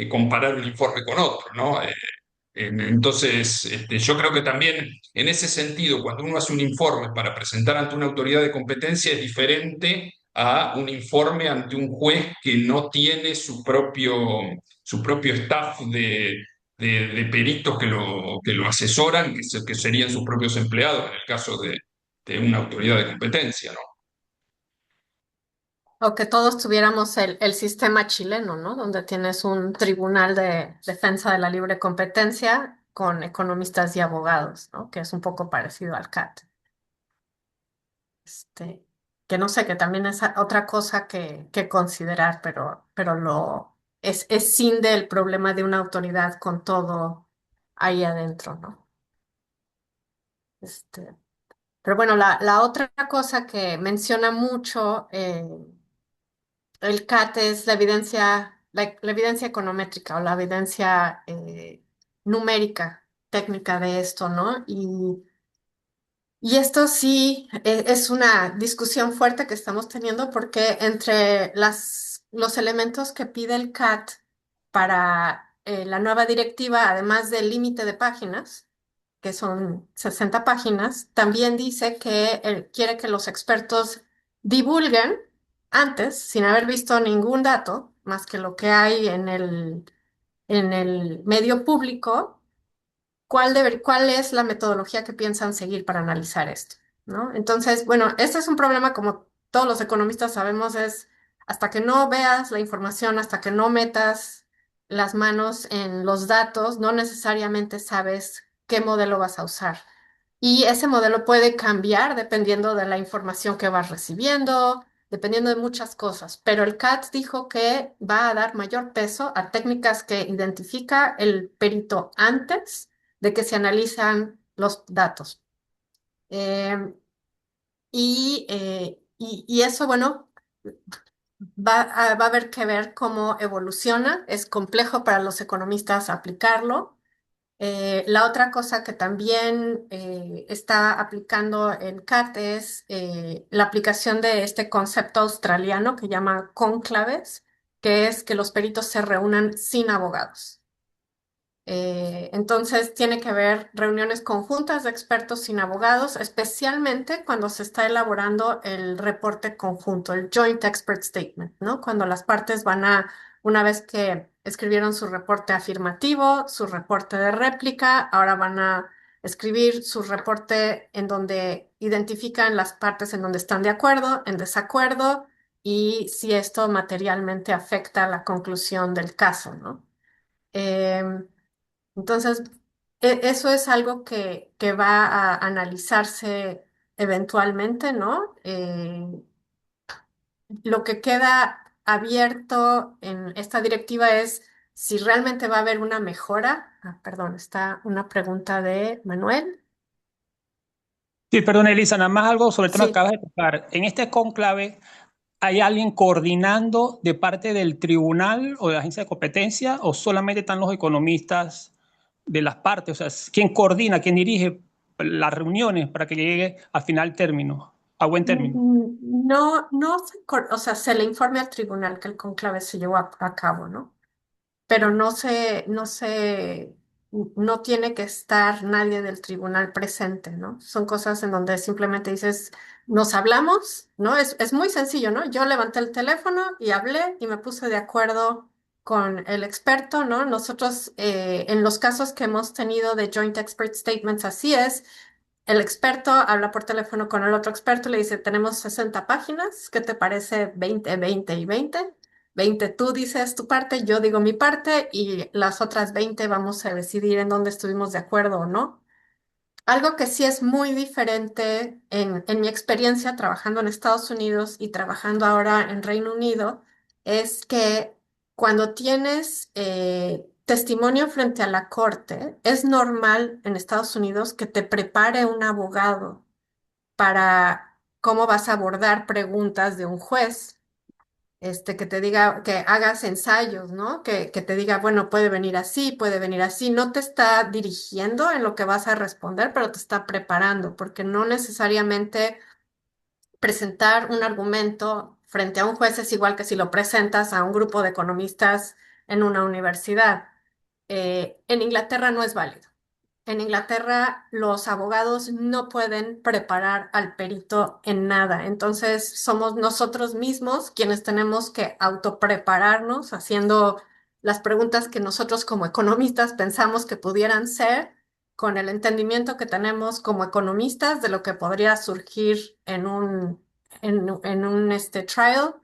comparar un informe con otro, ¿no? Entonces, yo creo que también en ese sentido, cuando uno hace un informe para presentar ante una autoridad de competencia, es diferente a un informe ante un juez que no tiene su propio staff de peritos que lo asesoran, que serían sus propios empleados en el caso de una autoridad de competencia, ¿no? o que todos tuviéramos el sistema chileno, ¿no? Donde tienes un tribunal de defensa de la libre competencia con economistas y abogados, ¿no? Que es un poco parecido al CAT. Este, que no sé, que también es otra cosa que considerar, pero es sin del problema de una autoridad con todo ahí adentro, ¿no? Este, pero bueno, la otra cosa que menciona mucho el CAT es la evidencia econométrica o la evidencia numérica, técnica de esto, ¿no? Y esto sí es una discusión fuerte que estamos teniendo porque entre los elementos que pide el CAT para la nueva directiva, además del límite de páginas, que son 60 páginas, también dice que él quiere que los expertos divulguen antes, sin haber visto ningún dato, más que lo que hay en el medio público cuál es la metodología que piensan seguir para analizar esto, ¿no? Entonces, bueno, este es un problema, como todos los economistas sabemos, es hasta que no veas la información, hasta que no metas las manos en los datos, no necesariamente sabes qué modelo vas a usar. Y ese modelo puede cambiar dependiendo de la información que vas recibiendo, dependiendo de muchas cosas. Pero el CAT dijo que va a dar mayor peso a técnicas que identifica el perito antes de que se analizan los datos. Eh, y eso, bueno, va a haber que ver cómo evoluciona. Es complejo para los economistas aplicarlo. La otra cosa que también está aplicando el CAT es la aplicación de este concepto australiano que llama cónclaves, que es que los peritos se reúnan sin abogados. Entonces, tiene que haber reuniones conjuntas de expertos sin abogados, especialmente cuando se está elaborando el reporte conjunto, el Joint Expert Statement, ¿no? Cuando las partes una vez que escribieron su reporte afirmativo, su reporte de réplica, ahora van a escribir su reporte en donde identifican las partes en donde están de acuerdo, en desacuerdo y si esto materialmente afecta la conclusión del caso, ¿no? Em, entonces, eso es algo que va a analizarse eventualmente, ¿no? Lo que queda abierto en esta directiva es si realmente va a haber una mejora. Ah, perdón, está una pregunta de Manuel. Sí, perdón, Elisa, nada más algo sobre el tema que Sí. acabas de tocar. En este cónclave, ¿hay alguien coordinando de parte del tribunal o de la agencia de competencia o solamente están los economistas de las partes? O sea, ¿quién coordina, quién dirige las reuniones para que llegue al final término, a buen término? No, no o sea, se le informe al tribunal que el cónclave se llevó a cabo, ¿no? Pero no tiene que estar nadie del tribunal presente, ¿no? Son cosas en donde simplemente dices, nos hablamos, ¿no? Es muy sencillo, ¿no? Yo levanté el teléfono y hablé y me puse de acuerdo con el experto, ¿no? Nosotros, en los casos que hemos tenido de Joint Expert Statements, así es. El experto habla por teléfono con el otro experto y le dice, tenemos 60 páginas, ¿qué te parece 20, 20 y 20? 20 tú dices tu parte, yo digo mi parte y las otras 20 vamos a decidir en dónde estuvimos de acuerdo o no. Algo que sí es muy diferente en mi experiencia trabajando en Estados Unidos y trabajando ahora en Reino Unido es que cuando tienes testimonio frente a la corte, es normal en Estados Unidos que te prepare un abogado para cómo vas a abordar preguntas de un juez, que te diga, que hagas ensayos, ¿no? Que te diga, bueno, puede venir así. No te está dirigiendo en lo que vas a responder, pero te está preparando, porque no necesariamente presentar un argumento frente a un juez es igual que si lo presentas a un grupo de economistas en una universidad. En Inglaterra no es válido. En Inglaterra, los abogados no pueden preparar al perito en nada. Entonces, somos nosotros mismos quienes tenemos que autoprepararnos haciendo las preguntas que nosotros como economistas pensamos que pudieran ser, con el entendimiento que tenemos como economistas de lo que podría surgir en un trial.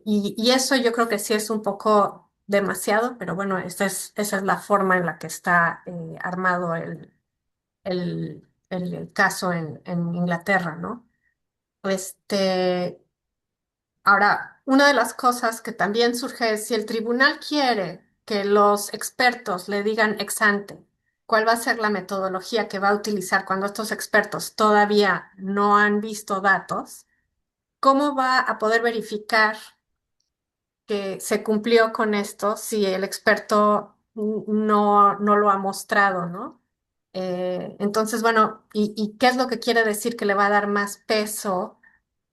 Y eso yo creo que sí es un poco demasiado, pero bueno, esa es la forma en la que está armado el caso en Inglaterra, ¿no? Este, ahora, una de las cosas que también surge es si el tribunal quiere que los expertos le digan ex ante cuál va a ser la metodología que va a utilizar cuando estos expertos todavía no han visto datos, ¿cómo va a poder verificar que se cumplió con esto si el experto no lo ha mostrado, ¿no? Entonces, bueno, ¿y qué es lo que quiere decir que le va a dar más peso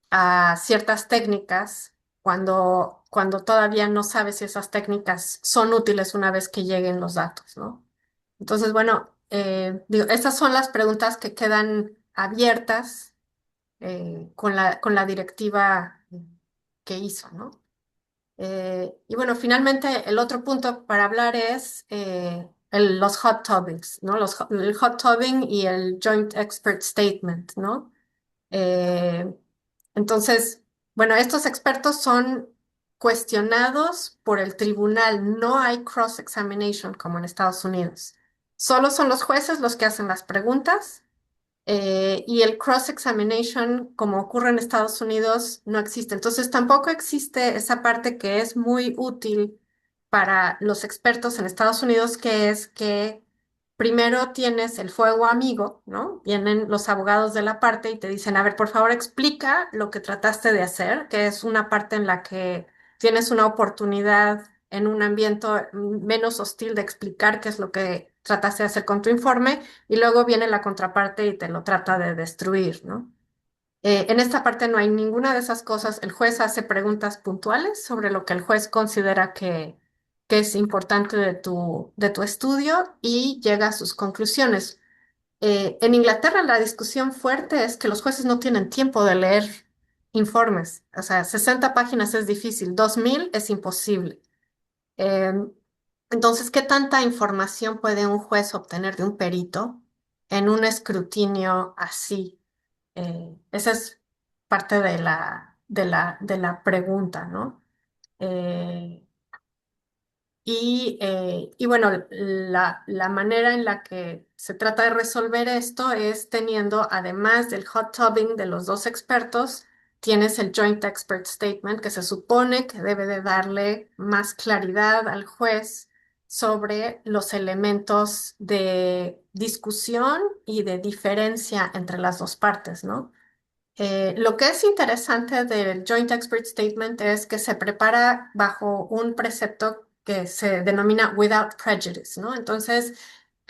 a ciertas técnicas cuando todavía no sabe si esas técnicas son útiles una vez que lleguen los datos, ¿no? Entonces, bueno, digo, estas son las preguntas que quedan abiertas con la directiva que hizo, ¿no? Y bueno, finalmente el otro punto para hablar es los hot topics, ¿no? El hot topping y el joint expert statement, ¿no? Eh, entonces, bueno, estos expertos son cuestionados por el tribunal. No hay cross-examination como en Estados Unidos. Solo son los jueces los que hacen las preguntas y el cross-examination, como ocurre en Estados Unidos, no existe. Entonces, tampoco existe esa parte que es muy útil para los expertos en Estados Unidos, que es que primero tienes el fuego amigo, ¿no? Vienen los abogados de la parte y te dicen, a ver, por favor, explica lo que trataste de hacer, que es una parte en la que tienes una oportunidad en un ambiente menos hostil de explicar qué es lo que trataste de hacer con tu informe y luego viene la contraparte y te lo trata de destruir, ¿no? En esta parte no hay ninguna de esas cosas. El juez hace preguntas puntuales sobre lo que el juez considera que es importante de tu estudio y llega a sus conclusiones. En Inglaterra la discusión fuerte es que los jueces no tienen tiempo de leer informes. O sea, 60 páginas es difícil, 2000 es imposible. Em, entonces, ¿qué tanta información puede un juez obtener de un perito en un escrutinio así? Esa es parte de la pregunta, ¿no? Eh, Y bueno, la manera en la que se trata de resolver esto es teniendo, además del hot tubbing de los dos expertos, tienes el Joint Expert Statement que se supone que debe de darle más claridad al juez sobre los elementos de discusión y de diferencia entre las dos partes, ¿no? Lo que es interesante del Joint Expert Statement es que se prepara bajo un precepto que se denomina without prejudice, ¿no? Entonces,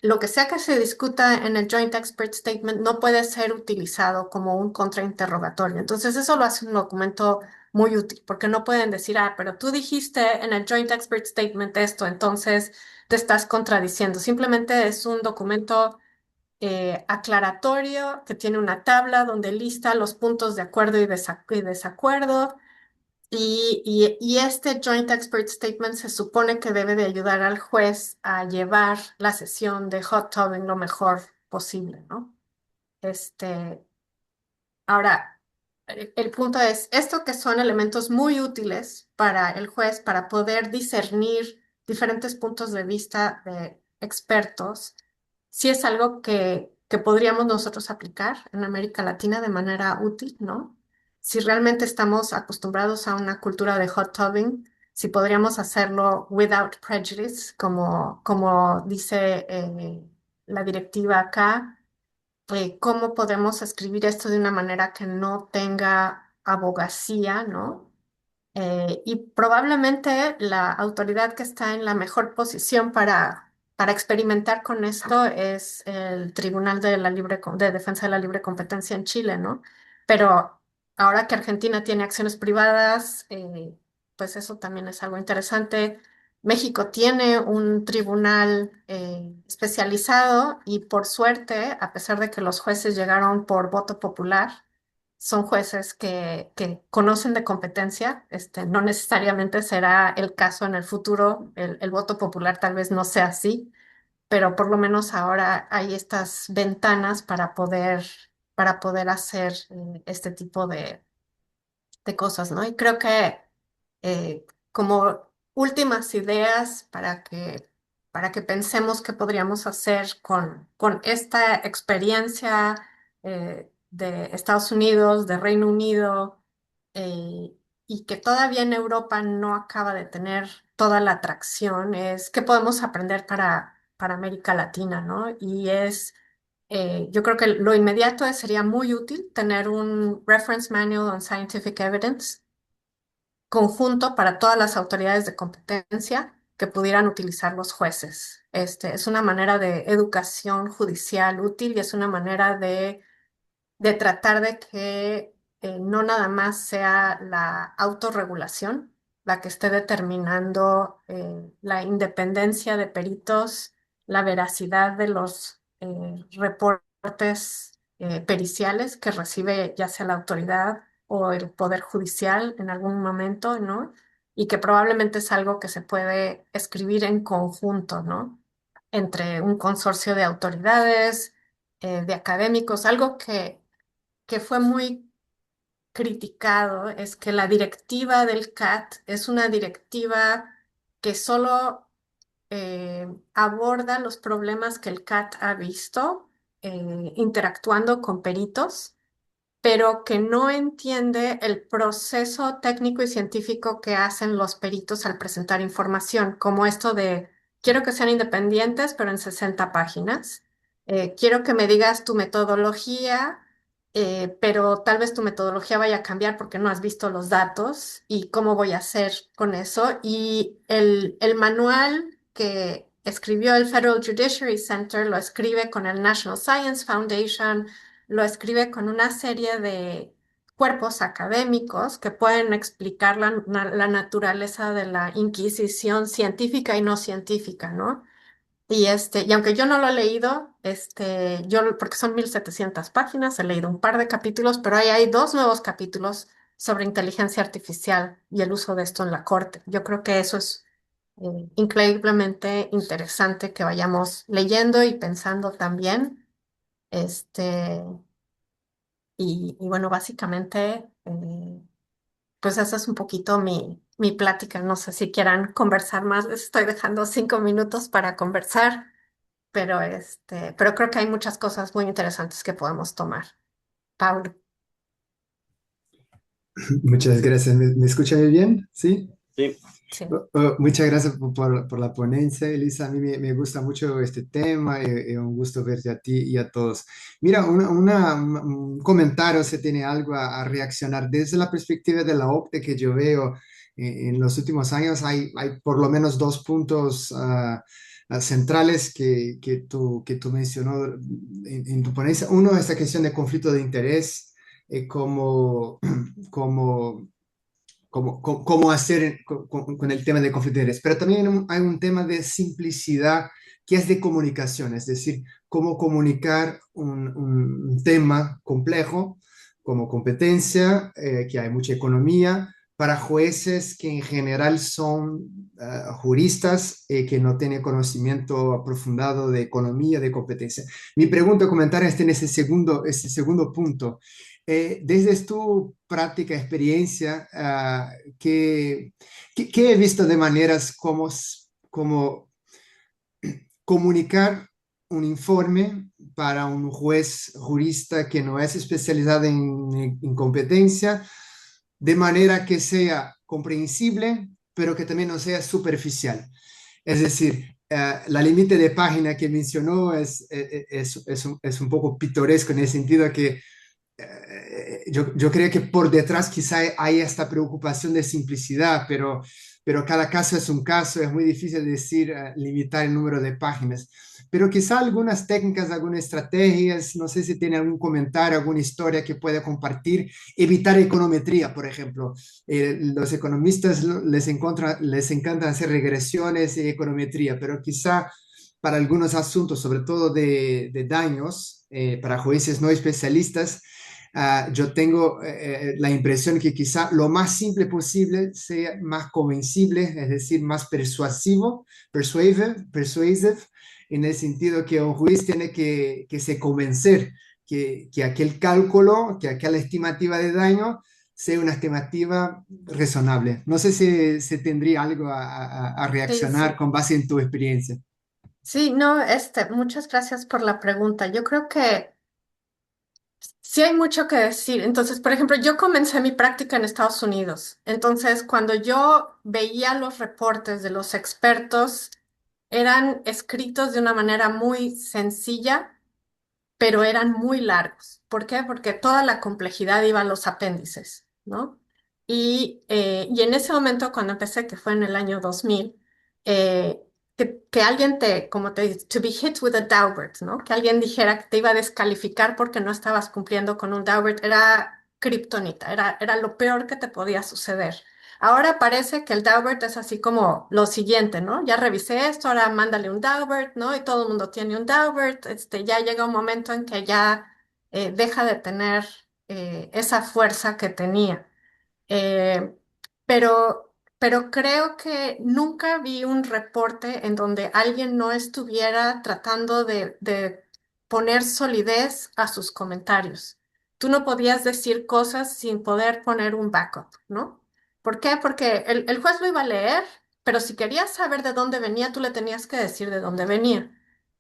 lo que sea que se discuta en el Joint Expert Statement no puede ser utilizado como un contrainterrogatorio. Entonces, eso lo hace un documento muy útil, porque no pueden decir, ah, pero tú dijiste en el Joint Expert Statement esto, entonces te estás contradiciendo. Simplemente es un documento aclaratorio que tiene una tabla donde lista los puntos de acuerdo y desacuerdo. Y este Joint Expert Statement se supone que debe de ayudar al juez a llevar la sesión de hot tubbing lo mejor posible, ¿no? Este, Ahora, el punto es, esto que son elementos muy útiles para el juez para poder discernir diferentes puntos de vista de expertos, sí es algo que podríamos nosotros aplicar en América Latina de manera útil, ¿no? Si realmente estamos acostumbrados a una cultura de hot tubbing, si podríamos hacerlo without prejudice, como dice la directiva acá, cómo podemos escribir esto de una manera que no tenga abogacía, ¿no? Y probablemente la autoridad que está en la mejor posición para experimentar con esto es el Tribunal de de Defensa de la Libre Competencia en Chile, ¿no? Pero ahora que Argentina tiene acciones privadas, pues eso también es algo interesante. México tiene un tribunal especializado y por suerte, a pesar de que los jueces llegaron por voto popular, son jueces que conocen de competencia. No necesariamente será el caso en el futuro, el voto popular tal vez no sea así, pero por lo menos ahora hay estas ventanas para poder hacer este tipo de cosas, ¿no? Y creo que como últimas ideas para que pensemos qué podríamos hacer con esta experiencia de Estados Unidos, de Reino Unido, y que todavía en Europa no acaba de tener toda la atracción, es qué podemos aprender para América Latina, ¿no? Yo creo que lo inmediato sería muy útil tener un Reference Manual on Scientific Evidence conjunto para todas las autoridades de competencia que pudieran utilizar los jueces. Es una manera de educación judicial útil y es una manera de tratar de que no nada más sea la autorregulación la que esté determinando la independencia de peritos, la veracidad de los reportes periciales que recibe ya sea la autoridad o el Poder Judicial en algún momento, ¿no? Y que probablemente es algo que se puede escribir en conjunto, ¿no? Entre un consorcio de autoridades, de académicos, algo que fue muy criticado es que la directiva del CAT es una directiva que solo aborda los problemas que el CAT ha visto interactuando con peritos, pero que no entiende el proceso técnico y científico que hacen los peritos al presentar información, como esto de, quiero que sean independientes, pero en 60 páginas. Quiero que me digas tu metodología, pero tal vez tu metodología vaya a cambiar porque no has visto los datos y cómo voy a hacer con eso. Y el manual que escribió el Federal Judiciary Center lo escribe con el National Science Foundation, lo escribe con una serie de cuerpos académicos que pueden explicar la naturaleza de la inquisición científica y no científica, ¿no? Y aunque yo no lo he leído, porque son 1700 páginas, he leído un par de capítulos, pero ahí hay dos nuevos capítulos sobre inteligencia artificial y el uso de esto en la corte. Yo creo que eso es increíblemente interesante que vayamos leyendo y pensando también. Este, y bueno, básicamente, pues esa es un poquito mi mi plática. No sé si quieran conversar más. Les estoy dejando 5 minutos para conversar, pero creo que hay muchas cosas muy interesantes que podemos tomar. Paulo. Muchas gracias. ¿Me escucha bien? ¿Sí? Sí. Sí. Muchas gracias por la ponencia, Elisa. A mí me gusta mucho este tema y un gusto verte a ti y a todos. Mira, un comentario, si tiene algo a reaccionar. Desde la perspectiva de la OCDE que yo veo en los últimos años, hay por lo menos dos puntos centrales que tú mencionó en tu ponencia. Uno, esta cuestión de conflicto de interés, como, como cómo hacer con el tema de conflicto de interés. Pero también hay un tema de simplicidad que es de comunicación, es decir, cómo comunicar un tema complejo como competencia, que hay mucha economía, para jueces que en general son juristas que no tienen conocimiento aprofundado de economía, de competencia. Mi pregunta o comentario está en ese segundo punto. Desde tu práctica, experiencia, ¿qué he visto de maneras como comunicar un informe para un juez jurista que no es especializado en competencia, de manera que sea comprensible, pero que también no sea superficial? Es decir, la límite de página que mencionó es un poco pintoresco en el sentido que yo creo que por detrás quizá hay esta preocupación de simplicidad, pero cada caso es un caso, es muy difícil decir, limitar el número de páginas. Pero quizá algunas técnicas, algunas estrategias, no sé si tiene algún comentario, alguna historia que pueda compartir. Evitar econometría, por ejemplo. Los economistas les encanta hacer regresiones y econometría, pero quizá para algunos asuntos, sobre todo de daños, para jueces no especialistas, yo tengo la impresión que quizá lo más simple posible sea más convencible, es decir, más persuasive, en el sentido que un juez tiene que se convencer que aquel cálculo, que aquella estimativa de daño sea una estimativa razonable. No sé si tendría algo a Sí, reaccionar sí. con base en tu experiencia. Sí, no, muchas gracias por la pregunta. Yo creo que sí hay mucho que decir. Entonces, por ejemplo, yo comencé mi práctica en Estados Unidos. Entonces, cuando yo veía los reportes de los expertos, eran escritos de una manera muy sencilla, pero eran muy largos. ¿Por qué? Porque toda la complejidad iba a los apéndices, ¿no? Y en ese momento, cuando empecé, que fue en el año 2000, eh, que alguien como te dice, to be hit with a Daubert, ¿no? Que alguien dijera que te iba a descalificar porque no estabas cumpliendo con un Daubert, era kriptonita, era lo peor que te podía suceder. Ahora parece que el Daubert es así como lo siguiente, ¿no? Ya revisé esto, ahora mándale un Daubert, ¿no? Y todo el mundo tiene un Daubert. Ya llega un momento en que ya deja de tener esa fuerza que tenía. Eh, pero creo que nunca vi un reporte en donde alguien no estuviera tratando de poner solidez a sus comentarios. Tú no podías decir cosas sin poder poner un backup, ¿no? ¿Por qué? Porque el juez lo iba a leer, pero si querías saber de dónde venía, tú le tenías que decir de dónde venía.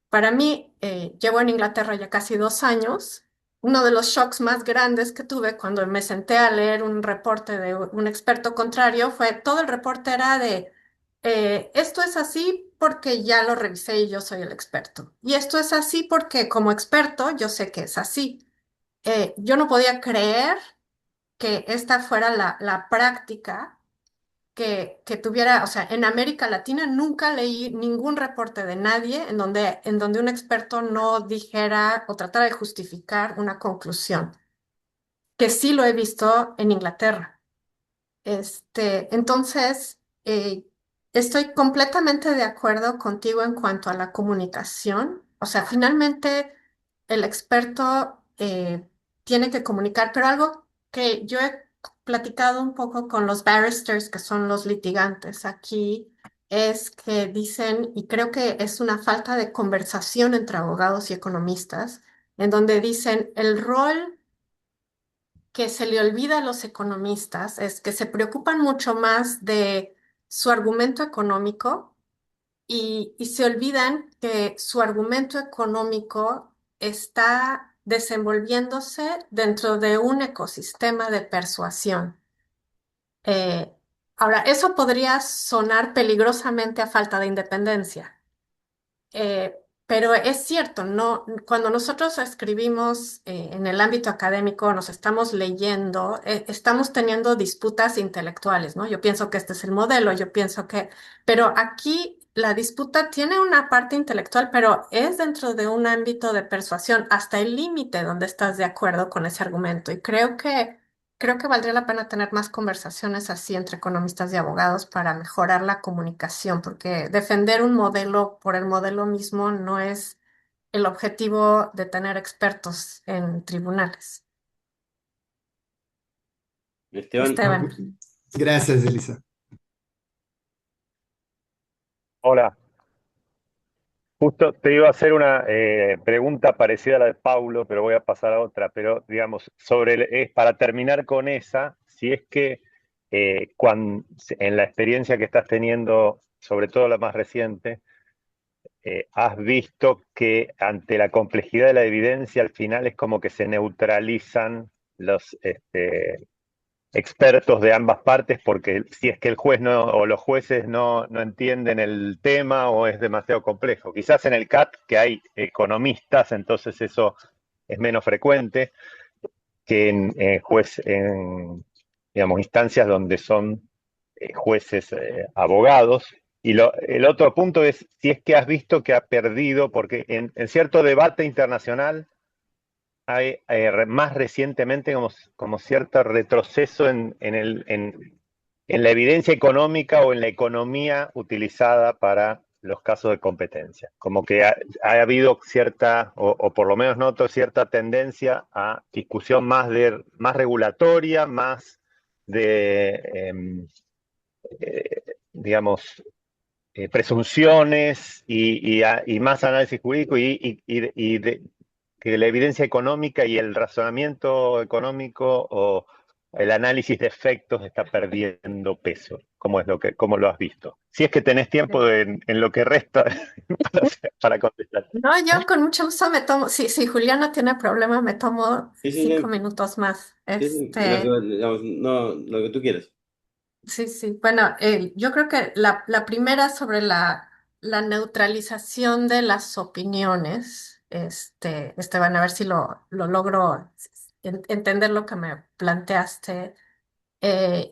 Para mí, llevo en Inglaterra ya casi 2 años. Uno de los shocks más grandes que tuve cuando me senté a leer un reporte de un experto contrario fue todo el reporte era de esto es así porque ya lo revisé y yo soy el experto. Y esto es así porque como experto yo sé que es así. Yo no podía creer que esta fuera la práctica que tuviera, o sea, en América Latina nunca leí ningún reporte de nadie en donde un experto no dijera o tratara de justificar una conclusión, que sí lo he visto en Inglaterra. Entonces, estoy completamente de acuerdo contigo en cuanto a la comunicación. O sea, finalmente el experto tiene que comunicar, pero algo que yo he platicado un poco con los barristers, que son los litigantes aquí, es que dicen, y creo que es una falta de conversación entre abogados y economistas, en donde dicen el rol que se le olvida a los economistas es que se preocupan mucho más de su argumento económico y se olvidan que su argumento económico está desenvolviéndose dentro de un ecosistema de persuasión. Eh, Ahora, eso podría sonar peligrosamente a falta de independencia. Pero es cierto, no, cuando nosotros escribimos en el ámbito académico, nos estamos leyendo, estamos teniendo disputas intelectuales, ¿no? Yo pienso que este es el modelo, yo pienso que, pero aquí la disputa tiene una parte intelectual, pero es dentro de un ámbito de persuasión hasta el límite donde estás de acuerdo con ese argumento. Y creo que valdría la pena tener más conversaciones así entre economistas y abogados para mejorar la comunicación, porque defender un modelo por el modelo mismo no es el objetivo de tener expertos en tribunales. Esteban, Esteban. Gracias, Elisa. Hola, justo te iba a hacer una pregunta parecida a la de Paulo, pero voy a pasar a otra. Pero, digamos, es para terminar con esa, si es que en la experiencia que estás teniendo, sobre todo la más reciente, has visto que ante la complejidad de la evidencia, al final es como que se neutralizan los expertos de ambas partes, porque si es que el juez no, o los jueces no entienden el tema o es demasiado complejo. Quizás en el CAT, que hay economistas, entonces eso es menos frecuente que en digamos, instancias donde son jueces abogados. Y el otro punto es si es que has visto que ha perdido, porque en cierto debate internacional hay más recientemente como cierto retroceso en la evidencia económica o en la economía utilizada para los casos de competencia. Como que ha habido cierta, o por lo menos noto cierta tendencia a discusión más regulatoria, más digamos, presunciones y más análisis jurídico que la evidencia económica y el razonamiento económico o el análisis de efectos está perdiendo peso. ¿Cómo lo has visto? Si es que tenés tiempo en lo que resta para contestar. No, yo con mucho gusto me tomo, si Julián no tiene problema, me tomo sí, sí, 5 minutos más. sí, sí, lo que, digamos, no, lo que tú quieras. Sí, sí. Bueno, yo creo que la primera sobre la neutralización de las opiniones, Esteban, a ver si lo logro entender lo que me planteaste.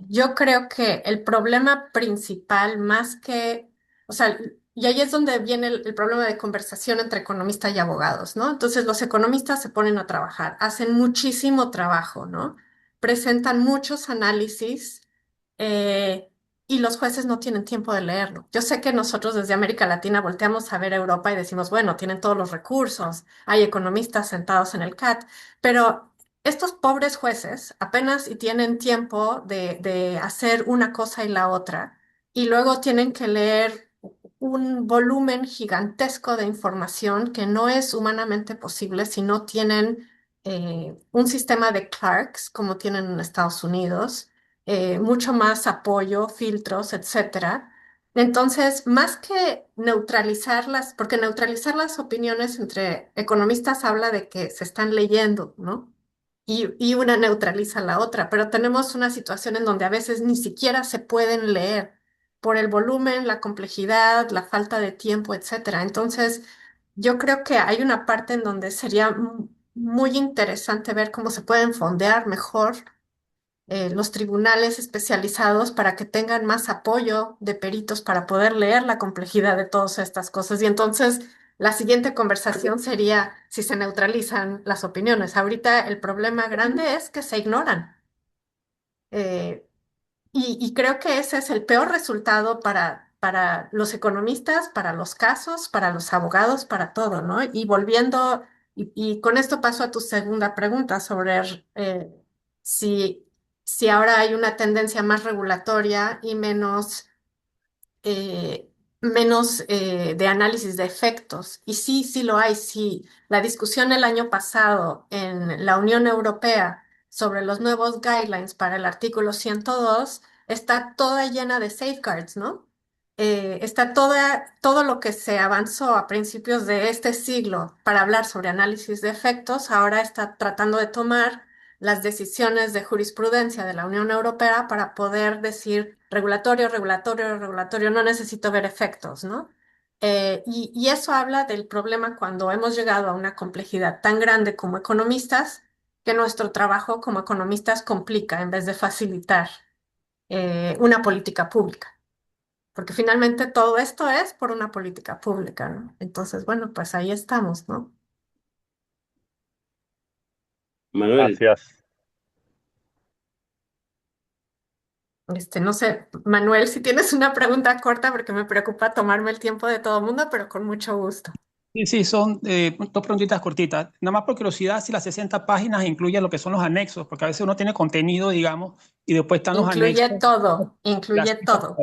Yo creo que el problema principal, más que, o sea, y ahí es donde viene el problema de conversación entre economistas y abogados, ¿no? Entonces los economistas se ponen a trabajar, hacen muchísimo trabajo, ¿no? Presentan muchos análisis eh, y los jueces no tienen tiempo de leerlo. Yo sé que nosotros desde América Latina volteamos a ver a Europa y decimos, bueno, tienen todos los recursos, hay economistas sentados en el CAT, pero estos pobres jueces apenas y tienen tiempo de hacer una cosa y la otra, y luego tienen que leer un volumen gigantesco de información que no es humanamente posible si no tienen un sistema de clerks como tienen en Estados Unidos, mucho más apoyo, filtros, etcétera. Entonces, más que neutralizarlas, porque neutralizar las opiniones entre economistas habla de que se están leyendo, ¿no? Y una neutraliza a la otra, pero tenemos una situación en donde a veces ni siquiera se pueden leer por el volumen, la complejidad, la falta de tiempo, etcétera. Entonces, yo creo que hay una parte en donde sería muy interesante ver cómo se pueden fondear mejor los tribunales especializados para que tengan más apoyo de peritos para poder leer la complejidad de todas estas cosas. Y entonces la siguiente conversación sería si se neutralizan las opiniones. Ahorita el problema grande es que se ignoran. Eh, y creo que ese es el peor resultado para los economistas, para los casos, para los abogados, para todo, ¿no? Y volviendo, y con esto paso a tu segunda pregunta sobre si, si ahora hay una tendencia más regulatoria y menos de análisis de efectos. Y sí, sí lo hay, sí. La discusión el año pasado en la Unión Europea sobre los nuevos guidelines para el artículo 102 está toda llena de safeguards, ¿no? Está todo lo que se avanzó a principios de este siglo para hablar sobre análisis de efectos, ahora está tratando de tomar las decisiones de jurisprudencia de la Unión Europea para poder decir regulatorio, regulatorio, regulatorio, no necesito ver efectos, ¿no? Y eso habla del problema cuando hemos llegado a una complejidad tan grande como economistas, que nuestro trabajo como economistas complica en vez de facilitar una política pública. Porque finalmente todo esto es por una política pública, ¿no? Entonces, bueno, pues ahí estamos, ¿no? Manuel, Gracias. No sé, Manuel, si tienes una pregunta corta, porque me preocupa tomarme el tiempo de todo el mundo, pero con mucho gusto. Sí, sí, son dos preguntitas cortitas. Nada más por curiosidad, si las 60 páginas incluyen lo que son los anexos, porque a veces uno tiene contenido, digamos, y después están los anexos. Incluye todo, incluye Gracias. todo.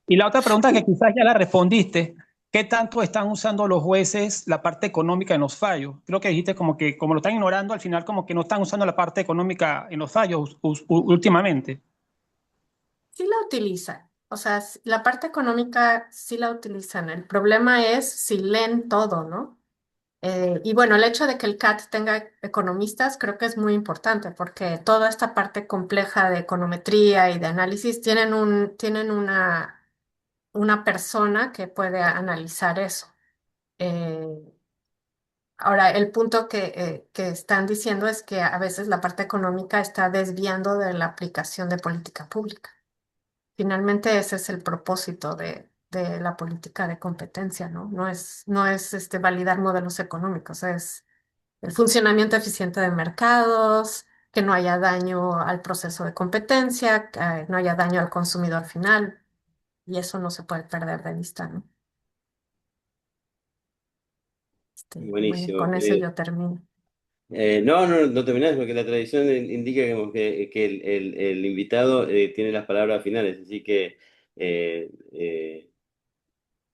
Y la otra pregunta que quizás ya la respondiste, ¿qué tanto están usando los jueces la parte económica en los fallos? Creo que dijiste como que como lo están ignorando, al final como que no están usando la parte económica en los fallos últimamente. Sí la utilizan, o sea, la parte económica sí la utilizan. El problema es si leen todo, ¿no? Y bueno, el hecho de que el CAT tenga economistas creo que es muy importante porque toda esta parte compleja de econometría y de análisis tienen una persona que puede analizar eso. Eh, Ahora, el punto que están diciendo es que a veces la parte económica está desviando de la aplicación de política pública. Finalmente ese es el propósito de la política de competencia, ¿no? No es validar modelos económicos, es el funcionamiento eficiente de mercados, que no haya daño al proceso de competencia, que no haya daño al consumidor final, y eso no se puede perder de vista, ¿no? Bueno, buenísimo. con eso yo termino. No terminás porque la tradición indica que el invitado tiene las palabras finales, así que eh, eh,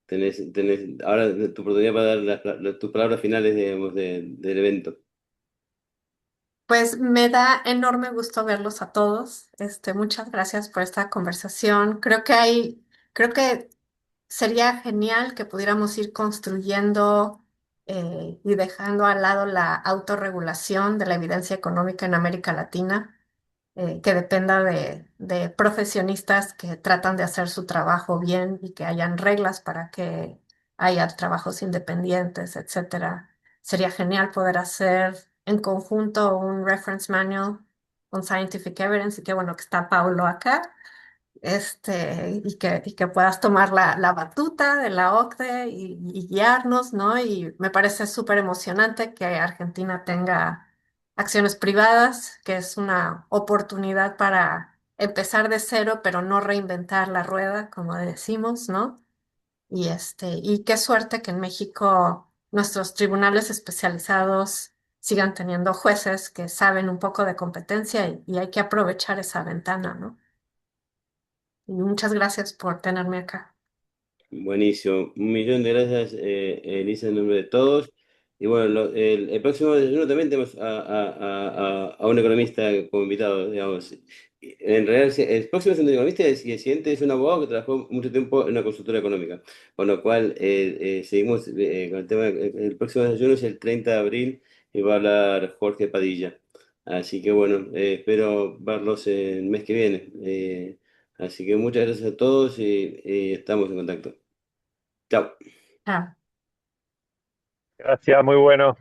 tenés ahora tu oportunidad para dar tus palabras finales, digamos, del evento. Pues me da enorme gusto verlos a todos. Muchas gracias por esta conversación. Creo que sería genial que pudiéramos ir construyendo y dejando al lado la autorregulación de la evidencia económica en América Latina, que dependa de profesionistas que tratan de hacer su trabajo bien y que hayan reglas para que haya trabajos independientes, etcétera. Sería genial poder hacer en conjunto un reference manual con scientific evidence y qué bueno que está Paulo acá, y que puedas tomar la batuta de la OCDE y guiarnos, ¿no? Y me parece súper emocionante que Argentina tenga acciones privadas, que es una oportunidad para empezar de cero, pero no reinventar la rueda, como decimos, ¿no? Y qué suerte que en México nuestros tribunales especializados sigan teniendo jueces que saben un poco de competencia y hay que aprovechar esa ventana, ¿no? Y muchas gracias por tenerme acá. Buenísimo. Un millón de gracias, Elisa, en nombre de todos. Y bueno, el próximo desayuno también tenemos a un economista como invitado, digamos. En realidad, el próximo es un economista y el siguiente es un abogado que trabajó mucho tiempo en una consultora económica. Con lo cual, seguimos con el tema. El próximo desayuno es el 30 de abril y va a hablar Jorge Padilla. Así que bueno, espero verlos el mes que viene. Así que muchas gracias a todos y estamos en contacto. Chao. Ah. Gracias, muy bueno.